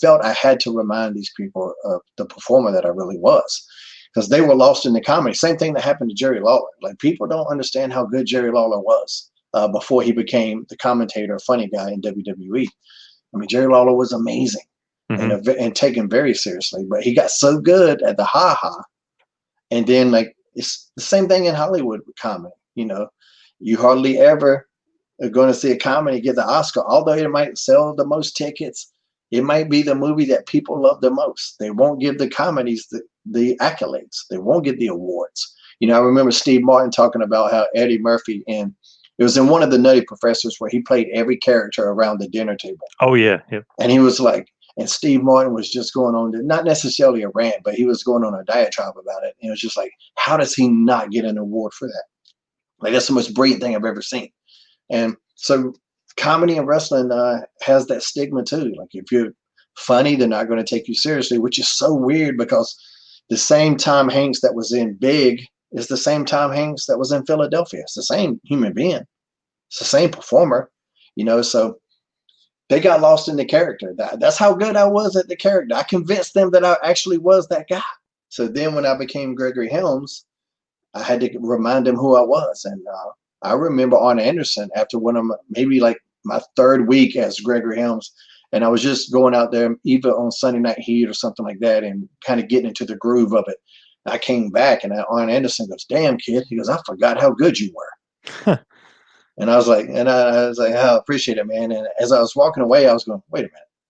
felt I had to remind these people of the performer that I really was, because they were lost in the comedy. Same thing that happened to Jerry Lawler. Like, people don't understand how good Jerry Lawler was before he became the commentator, funny guy in WWE. I mean, Jerry Lawler was amazing. Hmm. And taken very seriously, but he got so good at the ha-ha. And then, like, it's the same thing in Hollywood with comedy. You hardly ever are going to see a comedy get the Oscar, although it might sell the most tickets. It might be the movie that people love the most. They won't give the comedies the accolades. They won't get the awards. I remember Steve Martin talking about how Eddie Murphy, and it was in one of the Nutty Professors, where he played every character around the dinner table. Oh yeah. Yep. And he was like, and Steve Martin was just going on not necessarily a rant, but he was going on a diatribe about it. And it was just like, how does he not get an award for that? Like, that's the most brilliant thing I've ever seen. And so comedy and wrestling has that stigma too. Like, if you're funny, they're not going to take you seriously, which is so weird, because the same Tom Hanks that was in Big is the same Tom Hanks that was in Philadelphia. It's the same human being. It's the same performer, so they got lost in the character. That's how good I was at the character. I convinced them that I actually was that guy. So then when I became Gregory Helms, I had to remind them who I was. And I remember Arn Anderson, after maybe like my third week as Gregory Helms, and I was just going out there either on Sunday Night Heat or something like that, and kind of getting into the groove of it. I came back, and Arn Anderson goes, "Damn, kid." He goes, "I forgot how good you were." And I was like, "Oh, I appreciate it, man." And as I was walking away, I was going, "Wait a minute."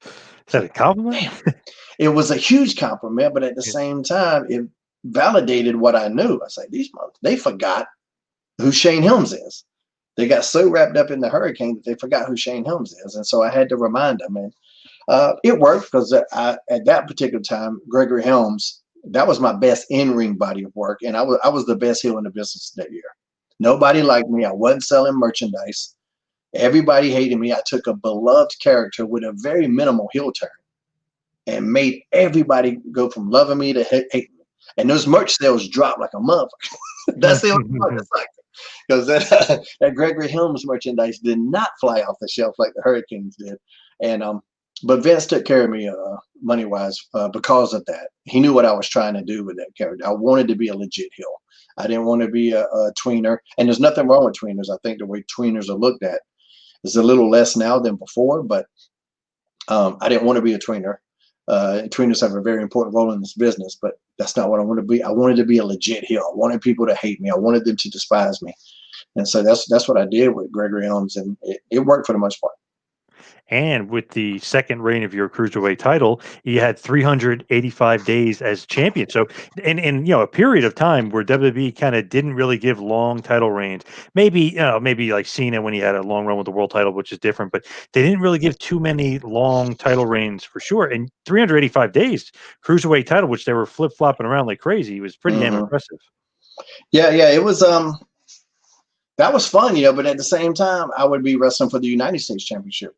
Is that a compliment? Damn. It was a huge compliment, but at the Yeah. same time, it validated what I knew. I was like, they forgot who Shane Helms is. They got so wrapped up in the Hurricane that they forgot who Shane Helms is. And so I had to remind them. And it worked, because at that particular time, Gregory Helms, that was my best in-ring body of work. And I was the best heel in the business that year. Nobody liked me. I wasn't selling merchandise. Everybody hated me. I took a beloved character with a very minimal heel turn and made everybody go from loving me to hate me. And those merch sales dropped like a motherfucker. That's the only part that's like it. Because that Gregory Helms merchandise did not fly off the shelf like the Hurricanes did. And but Vince took care of me money wise because of that. He knew what I was trying to do with that character. I wanted to be a legit heel. I didn't want to be a tweener. And there's nothing wrong with tweeners. I think the way tweeners are looked at is a little less now than before. But I didn't want to be a tweener. Tweeners have a very important role in this business, but that's not what I want to be. I wanted to be a legit heel. I wanted people to hate me. I wanted them to despise me. And so that's what I did with Gregory Helms, and it worked for the most part. And with the second reign of your cruiserweight title, you had 385 days as champion. So, in a period of time where WWE kind of didn't really give long title reigns. Maybe like Cena when he had a long run with the world title, which is different. But they didn't really give too many long title reigns for sure. And 385 days cruiserweight title, which they were flip flopping around like crazy, was pretty damn impressive. Yeah, it was. That was fun, But at the same time, I would be wrestling for the United States Championship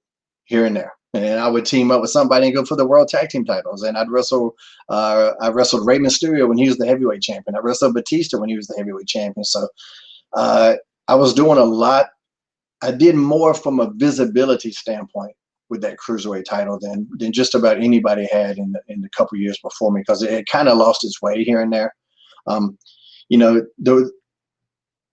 here and there, and I would team up with somebody and go for the World Tag Team titles. And I'd wrestle. I wrestled Rey Mysterio when he was the heavyweight champion. I wrestled Batista when he was the heavyweight champion. So I was doing a lot. I did more from a visibility standpoint with that cruiserweight title than just about anybody had in the couple years before me, because it kind of lost its way here and there.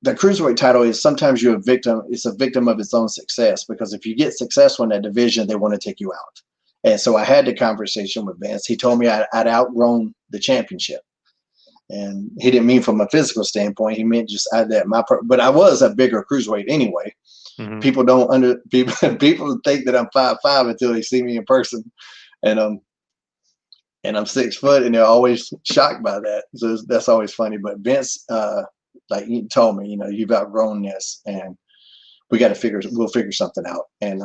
The cruiserweight title is sometimes you're a victim. It's a victim of its own success, because if you get successful in that division, they want to take you out. And so I had the conversation with Vince. He told me I'd outgrown the championship, and he didn't mean from a physical standpoint. He meant just but I was a bigger cruiserweight anyway. Mm-hmm. People think that I'm 5'5" until they see me in person, and I'm 6 foot, and they're always shocked by that. So that's always funny. But Vince, like he told me, you've outgrown this, and we'll figure something out. And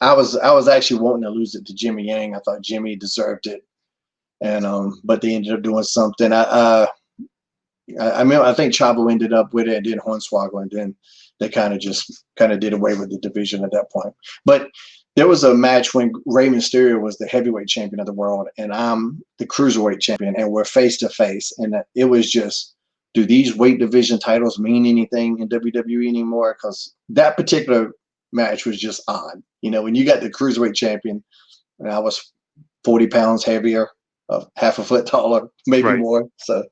I was actually wanting to lose it to Jimmy Yang. I thought Jimmy deserved it, and but they ended up doing something. I think Chavo ended up with it, and then Hornswoggle, and then they kind of did away with the division at that point. But there was a match when Rey Mysterio was the heavyweight champion of the world, and I'm the cruiserweight champion, and we're face to face, and it was just, do these weight division titles mean anything in WWE anymore? Because that particular match was just odd. When you got the cruiserweight champion, and I was 40 pounds heavier, half a foot taller, maybe more. So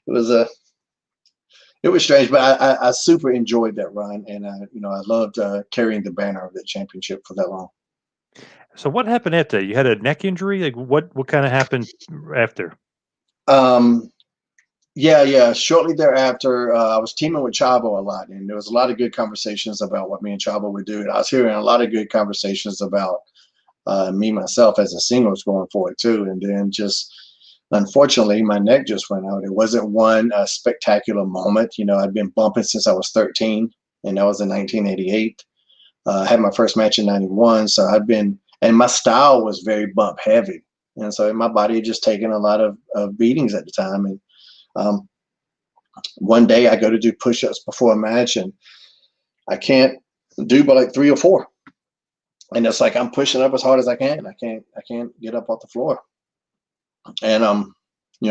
it was strange, but I super enjoyed that run, and I loved carrying the banner of the championship for that long. So what happened after? You had a neck injury? Like what kind of happened after? Yeah. Shortly thereafter, I was teaming with Chavo a lot, and there was a lot of good conversations about what me and Chavo would do. And I was hearing a lot of good conversations about me, myself, as a singles going forward too. And then just, unfortunately, my neck just went out. It wasn't one spectacular moment. I'd been bumping since I was 13, and that was in 1988. I had my first match in 91. So and my style was very bump heavy. And so my body had just taken a lot of beatings at the time. And one day I go to do push-ups before a match, and I can't do but like 3 or 4. And it's like I'm pushing up as hard as I can. I can't get up off the floor. And I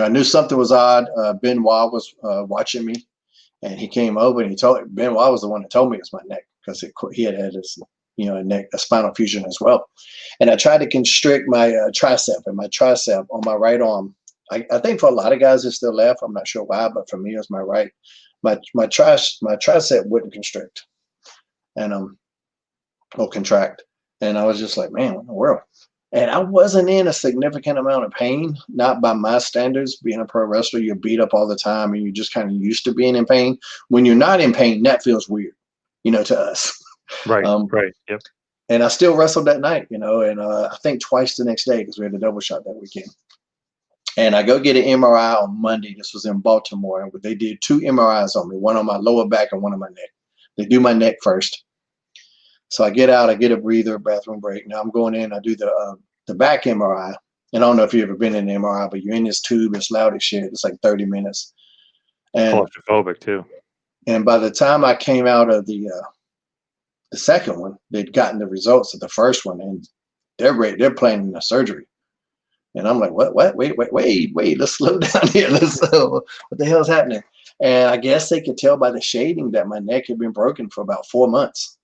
knew something was odd. Benoit was watching me, and he came over and Benoit was the one that told me it was my neck, because he had his a spinal fusion as well. And I tried to constrict my tricep, and my tricep on my right arm. I think for a lot of guys it's still left. I'm not sure why, but for me it was my right. My tricep wouldn't constrict, and or contract. And I was just like, man, what in the world? And I wasn't in a significant amount of pain, not by my standards. Being a pro wrestler, you're beat up all the time, and you're just kind of used to being in pain. When you're not in pain, that feels weird, to us. Right. Right. Yep. And I still wrestled that night, and I think twice the next day, because we had a double shot that weekend. And I go get an MRI on Monday. This was in Baltimore. And they did 2 MRIs on me, one on my lower back and one on my neck. They do my neck first. So I get out, I get a breather, bathroom break. Now I'm going in, I do the back MRI. And I don't know if you've ever been in an MRI, but you're in this tube, it's loud as shit. It's like 30 minutes. And claustrophobic too. And by the time I came out of the second one, they'd gotten the results of the first one, and they're planning the surgery. And I'm like, what? Wait, let's slow down here. What the hell's happening? And I guess they could tell by the shading that my neck had been broken for about 4 months.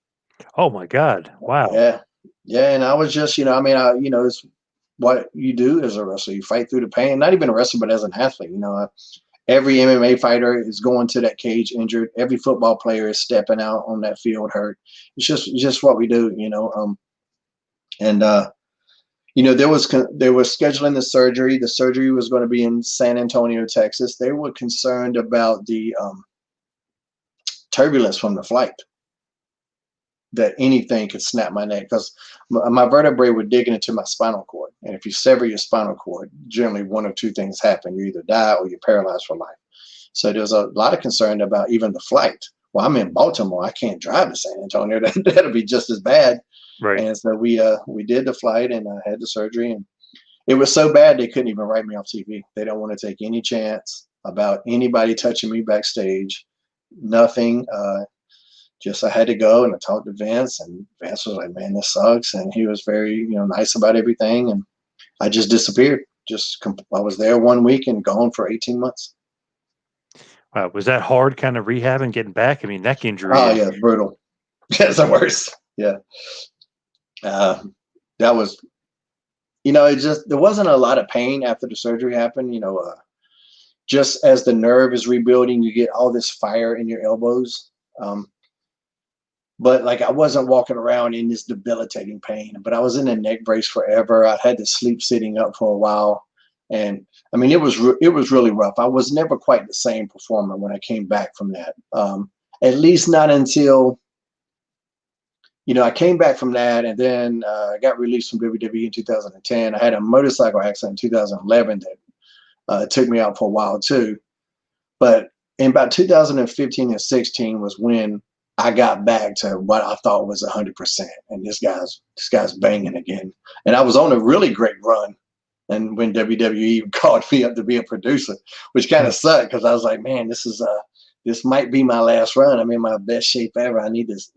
Oh my God. Wow. Yeah. And I was just, it's what you do as a wrestler. You fight through the pain, not even a wrestler, but as an athlete. Every MMA fighter is going to that cage injured. Every football player is stepping out on that field hurt. It's just what we do, they were scheduling the surgery. The surgery was going to be in San Antonio, Texas. They were concerned about the turbulence from the flight that anything could snap my neck, because my vertebrae were digging into my spinal cord. And if you sever your spinal cord, generally one of two things happen. You either die or you're paralyzed for life. So there's a lot of concern about even the flight. Well, I'm in Baltimore. I can't drive to San Antonio. That'll be just as bad. Right. And so we did the flight and had the surgery. And it was so bad they couldn't even write me off TV. They don't want to take any chance about anybody touching me backstage. Nothing. Just I had to go, and I talked to Vince, and Vince was like, "Man, this sucks," and he was very, nice about everything. And I just disappeared. I was there 1 week and gone for 18 months. Was that hard, kind of rehabbing, getting back? I mean, neck injury. Oh yeah, brutal. That's the worst. Yeah. That was, there wasn't a lot of pain after the surgery happened. Just as the nerve is rebuilding, you get all this fire in your elbows. But like, I wasn't walking around in this debilitating pain, but I was in a neck brace forever. I had to sleep sitting up for a while. And I mean, it was really rough. I was never quite the same performer when I came back from that. At least not until, I came back from that, and then I got released from WWE in 2010. I had a motorcycle accident in 2011 that took me out for a while too. But in about 2015 and 16 was when I got back to what I thought was 100%. And this guy's banging again. And I was on a really great run. And when WWE called me up to be a producer, which kind of sucked, because I was like, man, this might be my last run. I'm in my best shape ever. I need this,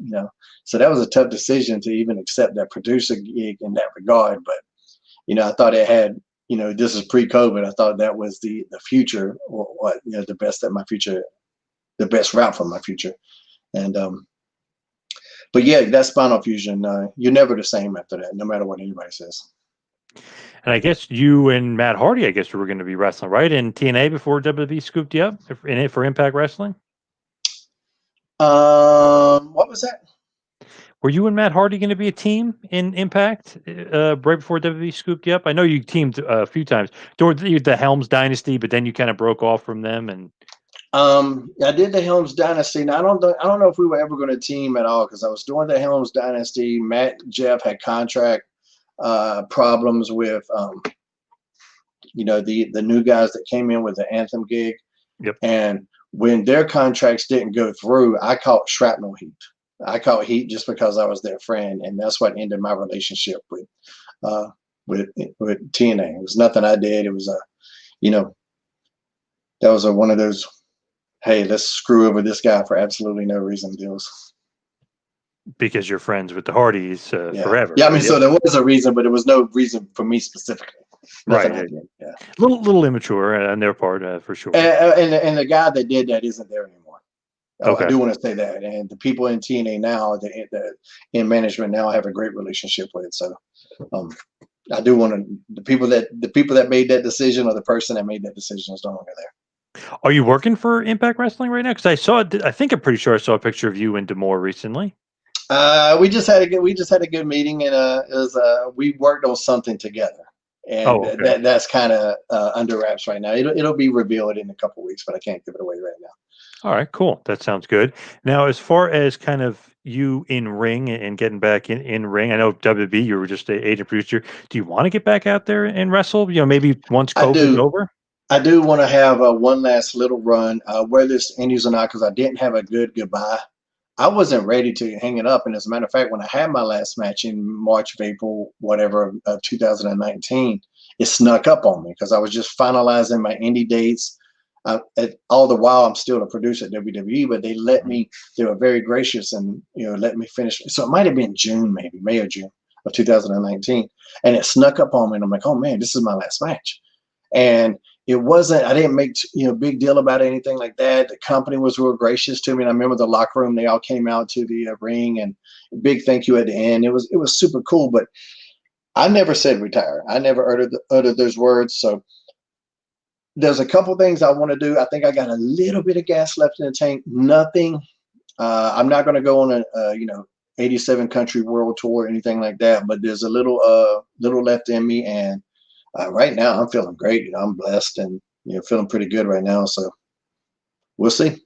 So that was a tough decision to even accept that producer gig in that regard. But, I thought it had, this is pre-COVID. I thought that was the future, or what, the best route for my future. And, but yeah, that spinal fusion, you're never the same after that, no matter what anybody says. And I guess you and Matt Hardy, you were going to be wrestling, right, in TNA before WWE scooped you up for Impact Wrestling? What was that? Were you and Matt Hardy going to be a team in Impact right before WWE scooped you up? I know you teamed a few times during the Helms dynasty, but then you kind of broke off from them. And I did the Helms dynasty. Now, I don't know if we were ever going to team at all, because I was doing the Helms dynasty. Matt and Jeff had contract problems with the new guys that came in with the Anthem gig. Yep. And when their contracts didn't go through, I caught shrapnel heat. I caught heat just because I was their friend, and that's what ended my relationship with TNA. It was nothing I did. It was that was one of those, hey, let's screw over this guy for absolutely no reason deals. Because you're friends with the Hardys forever. Yeah, I mean, so there was a reason, but there was no reason for me specifically. Right. Yeah. Little immature on their part, for sure. And the guy that did that isn't there anymore. Okay. I do want to say that. And the people in TNA now, the in management now, I have a great relationship with. So I do want to, the people that made that decision, or the person that made that decision, is no longer there. Are you working for Impact Wrestling right now? Because I'm pretty sure I saw a picture of you and D'Amore recently. We just had a good meeting, and it was we worked on something together, and that's kind of under wraps right now. It'll be revealed in a couple of weeks, but I can't give it away right now. All right, cool. That sounds good. Now, as far as kind of you in ring and getting back in ring, I know WWE, you were just an agent producer. Do you want to get back out there and wrestle? Maybe once COVID's over? I do want to have one last little run, whether it's Indies or not, because I didn't have a good goodbye. I wasn't ready to hang it up. And as a matter of fact, when I had my last match in March, April, whatever, of 2019, it snuck up on me because I was just finalizing my indie dates. All the while, I'm still a producer at WWE, but they were very gracious and, let me finish. So it might have been June, maybe May or June of 2019. And it snuck up on me. And I'm like, oh man, this is my last match. And it wasn't, I didn't make, big deal about anything like that. The company was real gracious to me. And I remember the locker room, they all came out to the ring, and a big thank you at the end. It was super cool, but I never said retire. I never uttered those words. So there's a couple things I want to do. I think I got a little bit of gas left in the tank. Nothing. I'm not going to go on a 87 country world tour or anything like that, but there's a little left in me. And right now I'm feeling great. I'm blessed and feeling pretty good right now. So we'll see.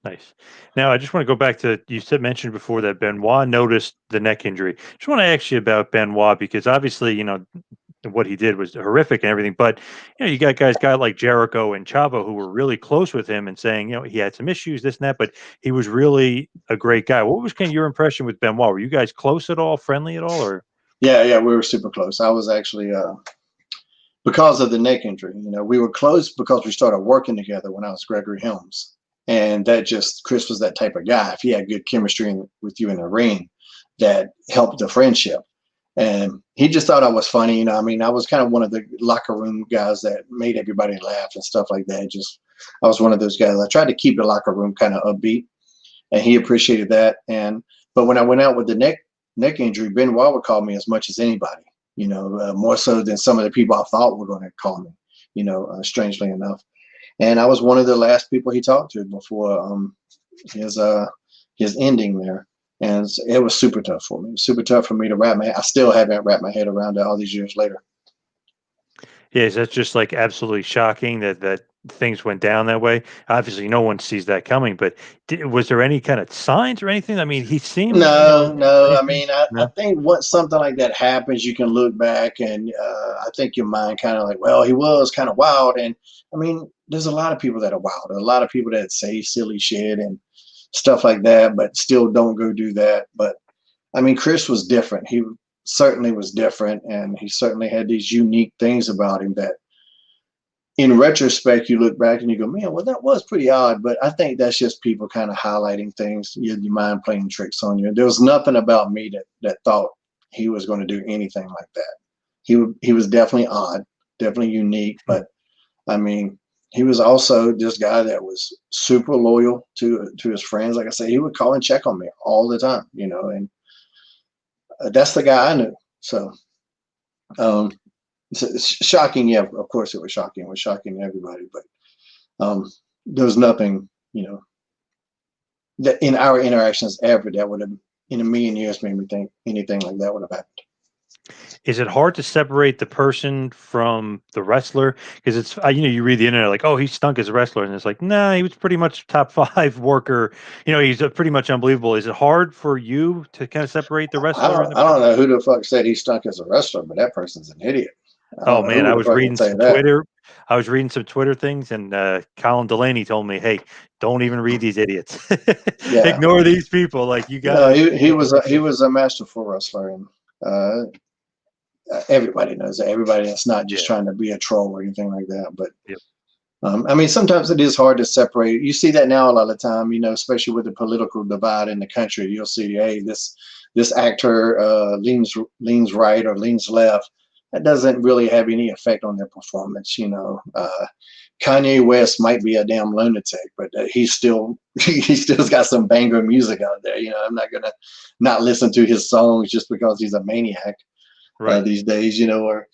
Nice. Now, I just want to go back to mentioned before that Benoit noticed the neck injury. Just want to ask you about Benoit because obviously, what he did was horrific and everything. But you got guys like Jericho and Chavo who were really close with him and saying, he had some issues, this and that, but he was really a great guy. What was kind of your impression with Benoit? Were you guys close at all, friendly at all, or? Yeah, we were super close. I was actually because of the neck injury. We were close because we started working together when I was Gregory Helms. And that just, Chris was that type of guy. If he had good chemistry with you in the ring, that helped the friendship. And he just thought I was funny. I was kind of one of the locker room guys that made everybody laugh and stuff like that. I was one of those guys. I tried to keep the locker room kind of upbeat, and he appreciated that. But when I went out with the neck injury, Benoit would call me as much as anybody, more so than some of the people I thought were going to call me, strangely enough. And I was one of the last people he talked to before his ending there. And it was super tough for me. Super tough for me to wrap my head. I still haven't wrapped my head around it all these years later. Yeah, is that just like absolutely shocking that things went down that way? Obviously, no one sees that coming, but was there any kind of signs or anything? I mean, he seemed, No. anything? I No. think once something like that happens, you can look back and I think your mind kind of like, well, he was kind of wild. And there's a lot of people that are wild. A lot of people that say silly shit and stuff like that, but still don't go do that. But Chris was different. He certainly was different. And he certainly had these unique things about him that in retrospect, you look back and you go, man, well, that was pretty odd. But I think that's just people kind of highlighting things, your mind playing tricks on you. There was nothing about me that thought he was going to do anything like that. He was definitely odd, definitely unique. But he was also this guy that was super loyal to his friends. Like I said, he would call and check on me all the time, and that's the guy I knew. So, it's shocking. Yeah, of course it was shocking. It was shocking to everybody, but there was nothing, that in our interactions ever that would have in a million years made me think anything like that would have happened. Is it hard to separate the person from the wrestler? Because it's, you read the internet like, oh, he stunk as a wrestler. And it's like, nah, he was pretty much top five worker. He's pretty much unbelievable. Is it hard for you to kind of separate the wrestler and the I don't person? know who the fuck said he stunk as a wrestler, but that person's an idiot. I Oh don't know man, who the fuck would say that. I was reading some Twitter things, and Colin Delaney told me, "Hey, don't even read these idiots. Yeah, Ignore these people. Like you no, gotta." he was a masterful wrestler, and uh, everybody knows that. Everybody that's not just Yeah. trying to be a troll or anything like that. But Yep. sometimes it is hard to separate. You see that now a lot of time, especially with the political divide in the country. You'll see, hey, this actor leans right or leans left. That doesn't really have any effect on their performance. Kanye West might be a damn lunatic, but he's still he still's got some banger music out there. I'm not gonna not listen to his songs just because he's a maniac Right. these days. Or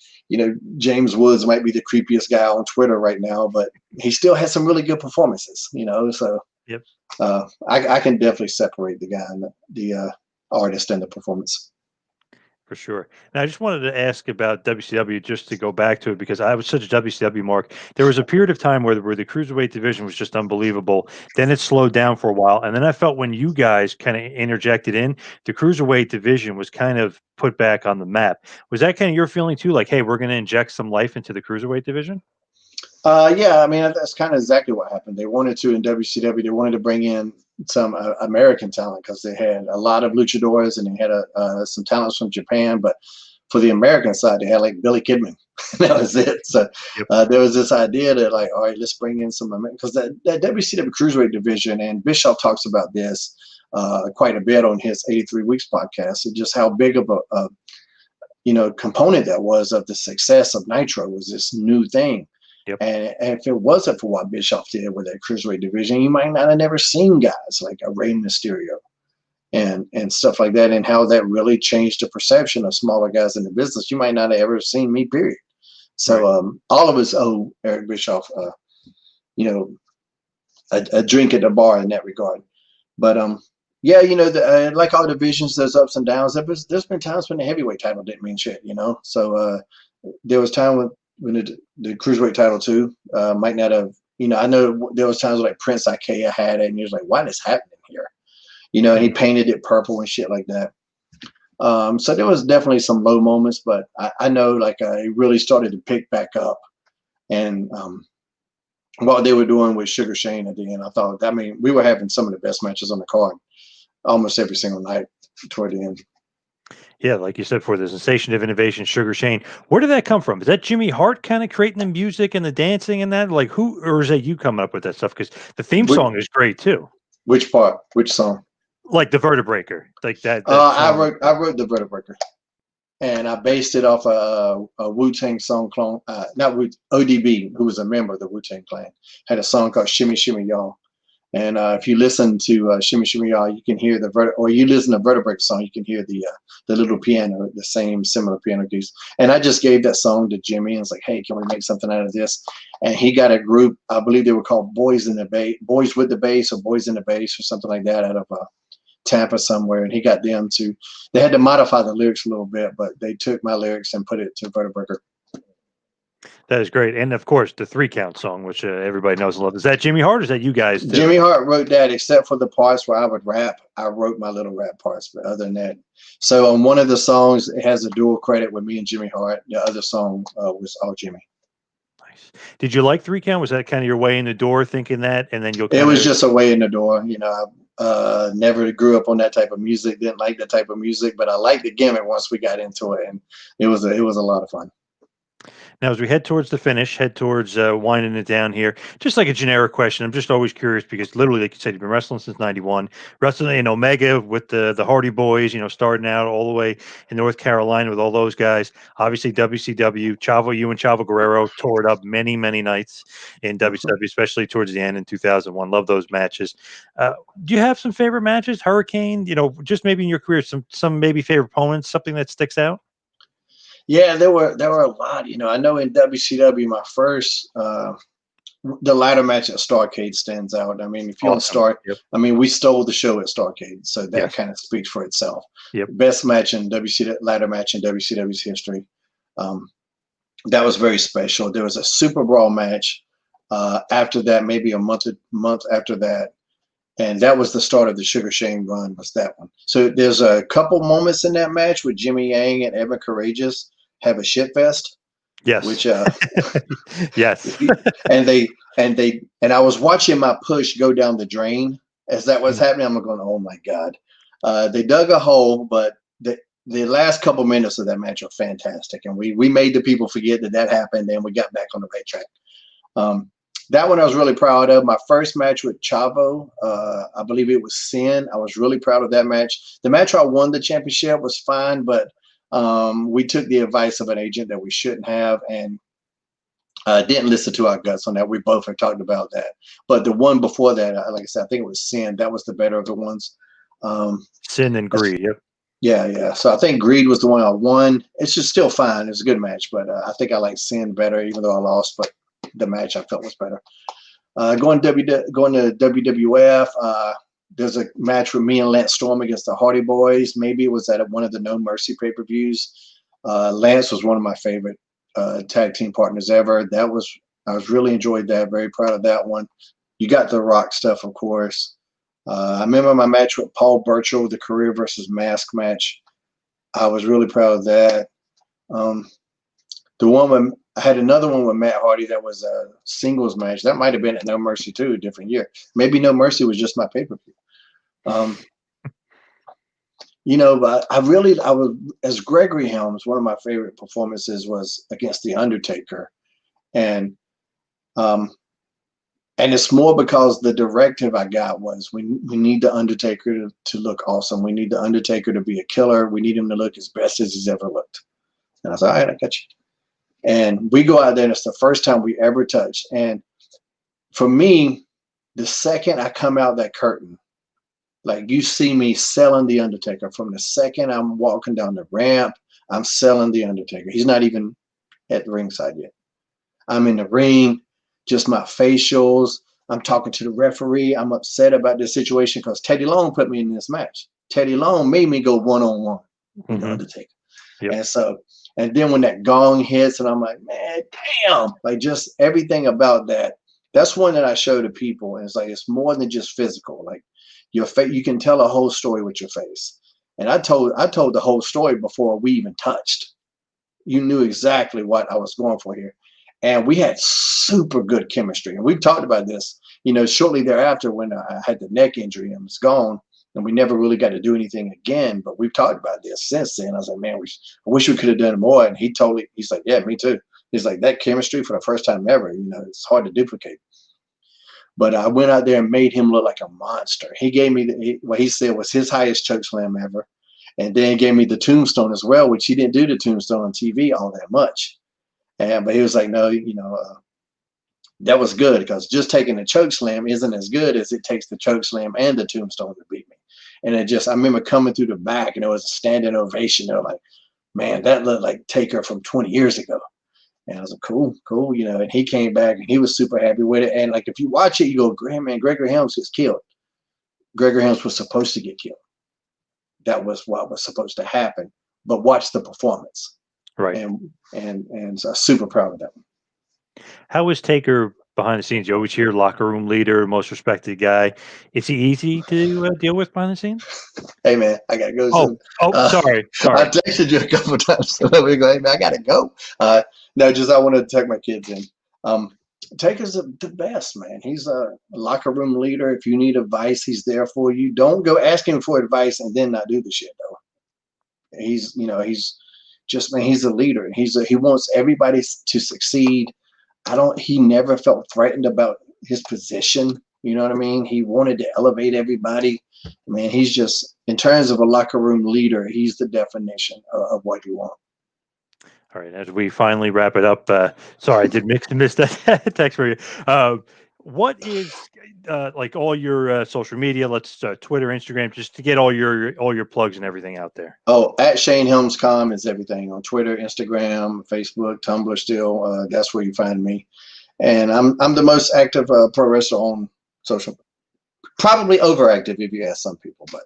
James Woods might be the creepiest guy on Twitter right now, but he still has some really good performances. So Yep. I can definitely separate the guy and the artist and the performance. For sure. Now, I just wanted to ask about WCW just to go back to it because I was such a WCW mark. There was a period of time where the cruiserweight division was just unbelievable. Then it slowed down for a while, and then I felt when you guys kind of interjected in, the cruiserweight division was kind of put back on the map. Was that kind of your feeling too? Like, hey, we're going to inject some life into the cruiserweight division? Yeah, that's kind of exactly what happened. They wanted to in WCW. They wanted to bring in some American talent because they had a lot of luchadors and they had some talents from Japan. But for the American side, they had like Billy Kidman. That was it. So Yep. there was this idea that like, all right, let's bring in some American because that WCW Cruiserweight division, and Bischoff talks about this quite a bit on his 83 Weeks podcast, and just how big of a component that was of the success of Nitro was this new thing. Yep. And if it wasn't for what Bischoff did with that cruiserweight division, you might not have never seen guys like a Rey Mysterio and stuff like that, and how that really changed the perception of smaller guys in the business. You might not have ever seen me, period. So Right. all of us owe Eric Bischoff, a drink at the bar in that regard. But yeah, like all divisions, there's ups and downs. There's been times when the heavyweight title didn't mean shit, So there was time when the cruiserweight title too might not have You know, I know there was times like Prince Ikea had it, and he was like, "What is happening here?" You know, and he painted it purple and shit like that. So there was definitely some low moments, but I know like it really started to pick back up. And what they were doing with Sugar Shane at the end, I thought, I mean, we were having some of the best matches on the card almost every single night toward the end. Yeah, like you said, for the sensation of innovation, Sugar Shane. Where did that come from? Is that Jimmy Hart kind of creating the music and the dancing and that? Like who, or is that you coming up with that stuff? Because the theme Which, song is great too. which part? Which song? Like the Vertebraker, like that I song. wrote the Vertebraker, and I based it off a Wu Tang song clone. Not Wu, ODB, who was a member of the Wu Tang Clan, had a song called "Shimmy Shimmy Y'all." And if you listen to "Shimmy Shimmy Y'all," you can hear or you listen to Vertebraker song, you can hear the little piano, the same similar piano keys. And I just gave that song to Jimmy and was like, "Hey, can we make something out of this?" And he got a group. I believe they were called Boys with the Bass, or Boys in the Bass, or something like that, out of Tampa somewhere, and he got them to. They had to modify the lyrics a little bit, but they took my lyrics and put it to Vertebraker. That is great, and of course the 3 count song, which everybody knows and loves. Is that Jimmy Hart? Or is that you guys too? Jimmy Hart wrote that, except for the parts where I would rap. I wrote my little rap parts, but other than that, so on one of the songs, it has a dual credit with me and Jimmy Hart. The other song was all Jimmy. Nice. Did you like 3 count? Was that kind of your way in the door, thinking that, and then you'll? It was just a way in the door, you know. I never grew up on that type of music. Didn't like that type of music, but I liked the gimmick once we got into it, and it was a lot of fun. Now, as we head towards the finish, head towards winding it down here, just like a generic question, I'm just always curious because literally, like you said, you've been wrestling since '91, wrestling in Omega with the Hardy Boys, you know, starting out all the way in North Carolina with all those guys. Obviously, WCW, you and Chavo Guerrero tore it up many, many nights in WCW, especially towards the end in 2001. Love those matches. Do you have some favorite matches? Hurricane, you know, just maybe in your career, some maybe favorite opponents, something that sticks out? Yeah, there were a lot. You know, I know in WCW, my first the ladder match at Starrcade stands out. I mean, if you don't Awesome. start, Yep. I mean, we stole the show at Starrcade, so that Yes. kind of speaks for itself. Yep. Best match in WCW, ladder match in WCW's history. That was very special. There was a Super Brawl match after that, maybe a month after that, and that was the start of the Sugar Shane run. Was that one? So there's a couple moments in that match with Jimmy Yang and Evan Courageous have a shit fest. Yes. Which yes. and I was watching my push go down the drain as that was happening. I'm going, oh my God. They dug a hole, but the last couple minutes of that match are fantastic. And we made the people forget that happened, and we got back on the right track. That one I was really proud of. My first match with Chavo, I believe it was Sin. I was really proud of that match. The match I won the championship was fine, but we took the advice of an agent that we shouldn't have, and didn't listen to our guts on that. We both have talked about that. But the one before that, like I said, I think it was Sin. That was the better of the ones. Sin and Greed. Yep. Yeah. So I think Greed was the one I won. It's just still fine. It's a good match, but I think I like Sin better, even though I lost. But the match I felt was better. Going to WWF. There's a match with me and Lance Storm against the Hardy Boys. Maybe it was at one of the No Mercy pay-per-views. Lance was one of my favorite tag team partners ever. I was really enjoyed that. Very proud of that one. You got the Rock stuff, of course. I remember my match with Paul Burchill, the career versus mask match. I was really proud of that. I had another one with Matt Hardy that was a singles match. That might have been at No Mercy too, a different year. Maybe No Mercy was just my pay-per-view. But I was, as Gregory Helms, one of my favorite performances was against The Undertaker. And it's more because the directive I got was we need The Undertaker to look awesome. We need The Undertaker to be a killer. We need him to look as best as he's ever looked. And I was like, all right, I got you. And we go out there, and it's the first time we ever touched. And for me, the second I come out that curtain, like you see me selling The Undertaker. From the second I'm walking down the ramp, I'm selling The Undertaker. He's not even at the ringside yet. I'm in the ring, just my facials. I'm talking to the referee. I'm upset about this situation because Teddy Long put me in this match. Teddy Long made me go one-on-one with The Undertaker. Yep. And then when that gong hits, and I'm like, man, damn. Like just everything about that that's one that I show to people, and it's like it's more than just physical. Like your face, you can tell a whole story with your face. And I told the whole story before we even touched. You knew exactly what I was going for here, and we had super good chemistry. And we've talked about this, shortly thereafter when I had the neck injury and was gone, and we never really got to do anything again. But we've talked about this since then. I was like, man, I wish we could have done more. And he's like, yeah, me too. He's like, that chemistry for the first time ever, it's hard to duplicate. But I went out there and made him look like a monster. He gave me what he said was his highest choke slam ever. And then he gave me the tombstone as well, which he didn't do the tombstone on TV all that much. But he was like, no, that was good, because just taking the choke slam isn't as good as it takes the choke slam and the tombstone to beat me. And I remember coming through the back, and it was a standing ovation. They're like, man, that looked like Taker from 20 years ago. And I was like, cool, and he came back and he was super happy with it. And like, if you watch it, you go, man, Gregory Helms gets killed. Gregory Helms was supposed to get killed. That was what was supposed to happen. But watch the performance. Right. And so I'm super proud of that one. How was Taker behind the scenes? You always hear locker room leader, most respected guy. Is he easy to deal with behind the scenes? Hey man, I gotta go. Sorry. I texted you a couple of times. So let me go. Hey man, I gotta go. No, just I wanted to tuck my kids in. Taker's the best, man. He's a locker room leader. If you need advice, he's there for you. Don't go asking for advice and then not do the shit though. He's just, man, he's a leader. He wants everybody to succeed. He never felt threatened about his position. You know what I mean? He wanted to elevate everybody. Man, he's just, in terms of a locker room leader, he's the definition of what you want. All right, as we finally wrap it up, sorry, I did miss that text for you. What is like all your social media? Let's Twitter, Instagram, just to get all your plugs and everything out there. Oh, at Shane Helms.com is everything on Twitter, Instagram, Facebook, Tumblr. Still, that's where you find me. And I'm the most active pro wrestler on social. Probably overactive if you ask some people, but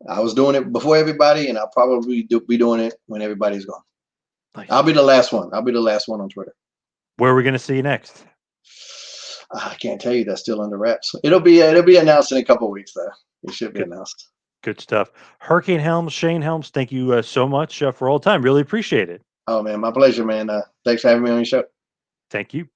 I was doing it before everybody, and I'll probably be doing it when everybody's gone. Nice. I'll be the last one. I'll be the last one on Twitter. Where are we going to see you next? I can't tell you. That's still under wraps. It'll be announced in a couple of weeks, though. It should be announced. Good stuff. Hurricane Helms, Shane Helms, thank you so much for all the time. Really appreciate it. Oh, man, my pleasure, man. Thanks for having me on your show. Thank you.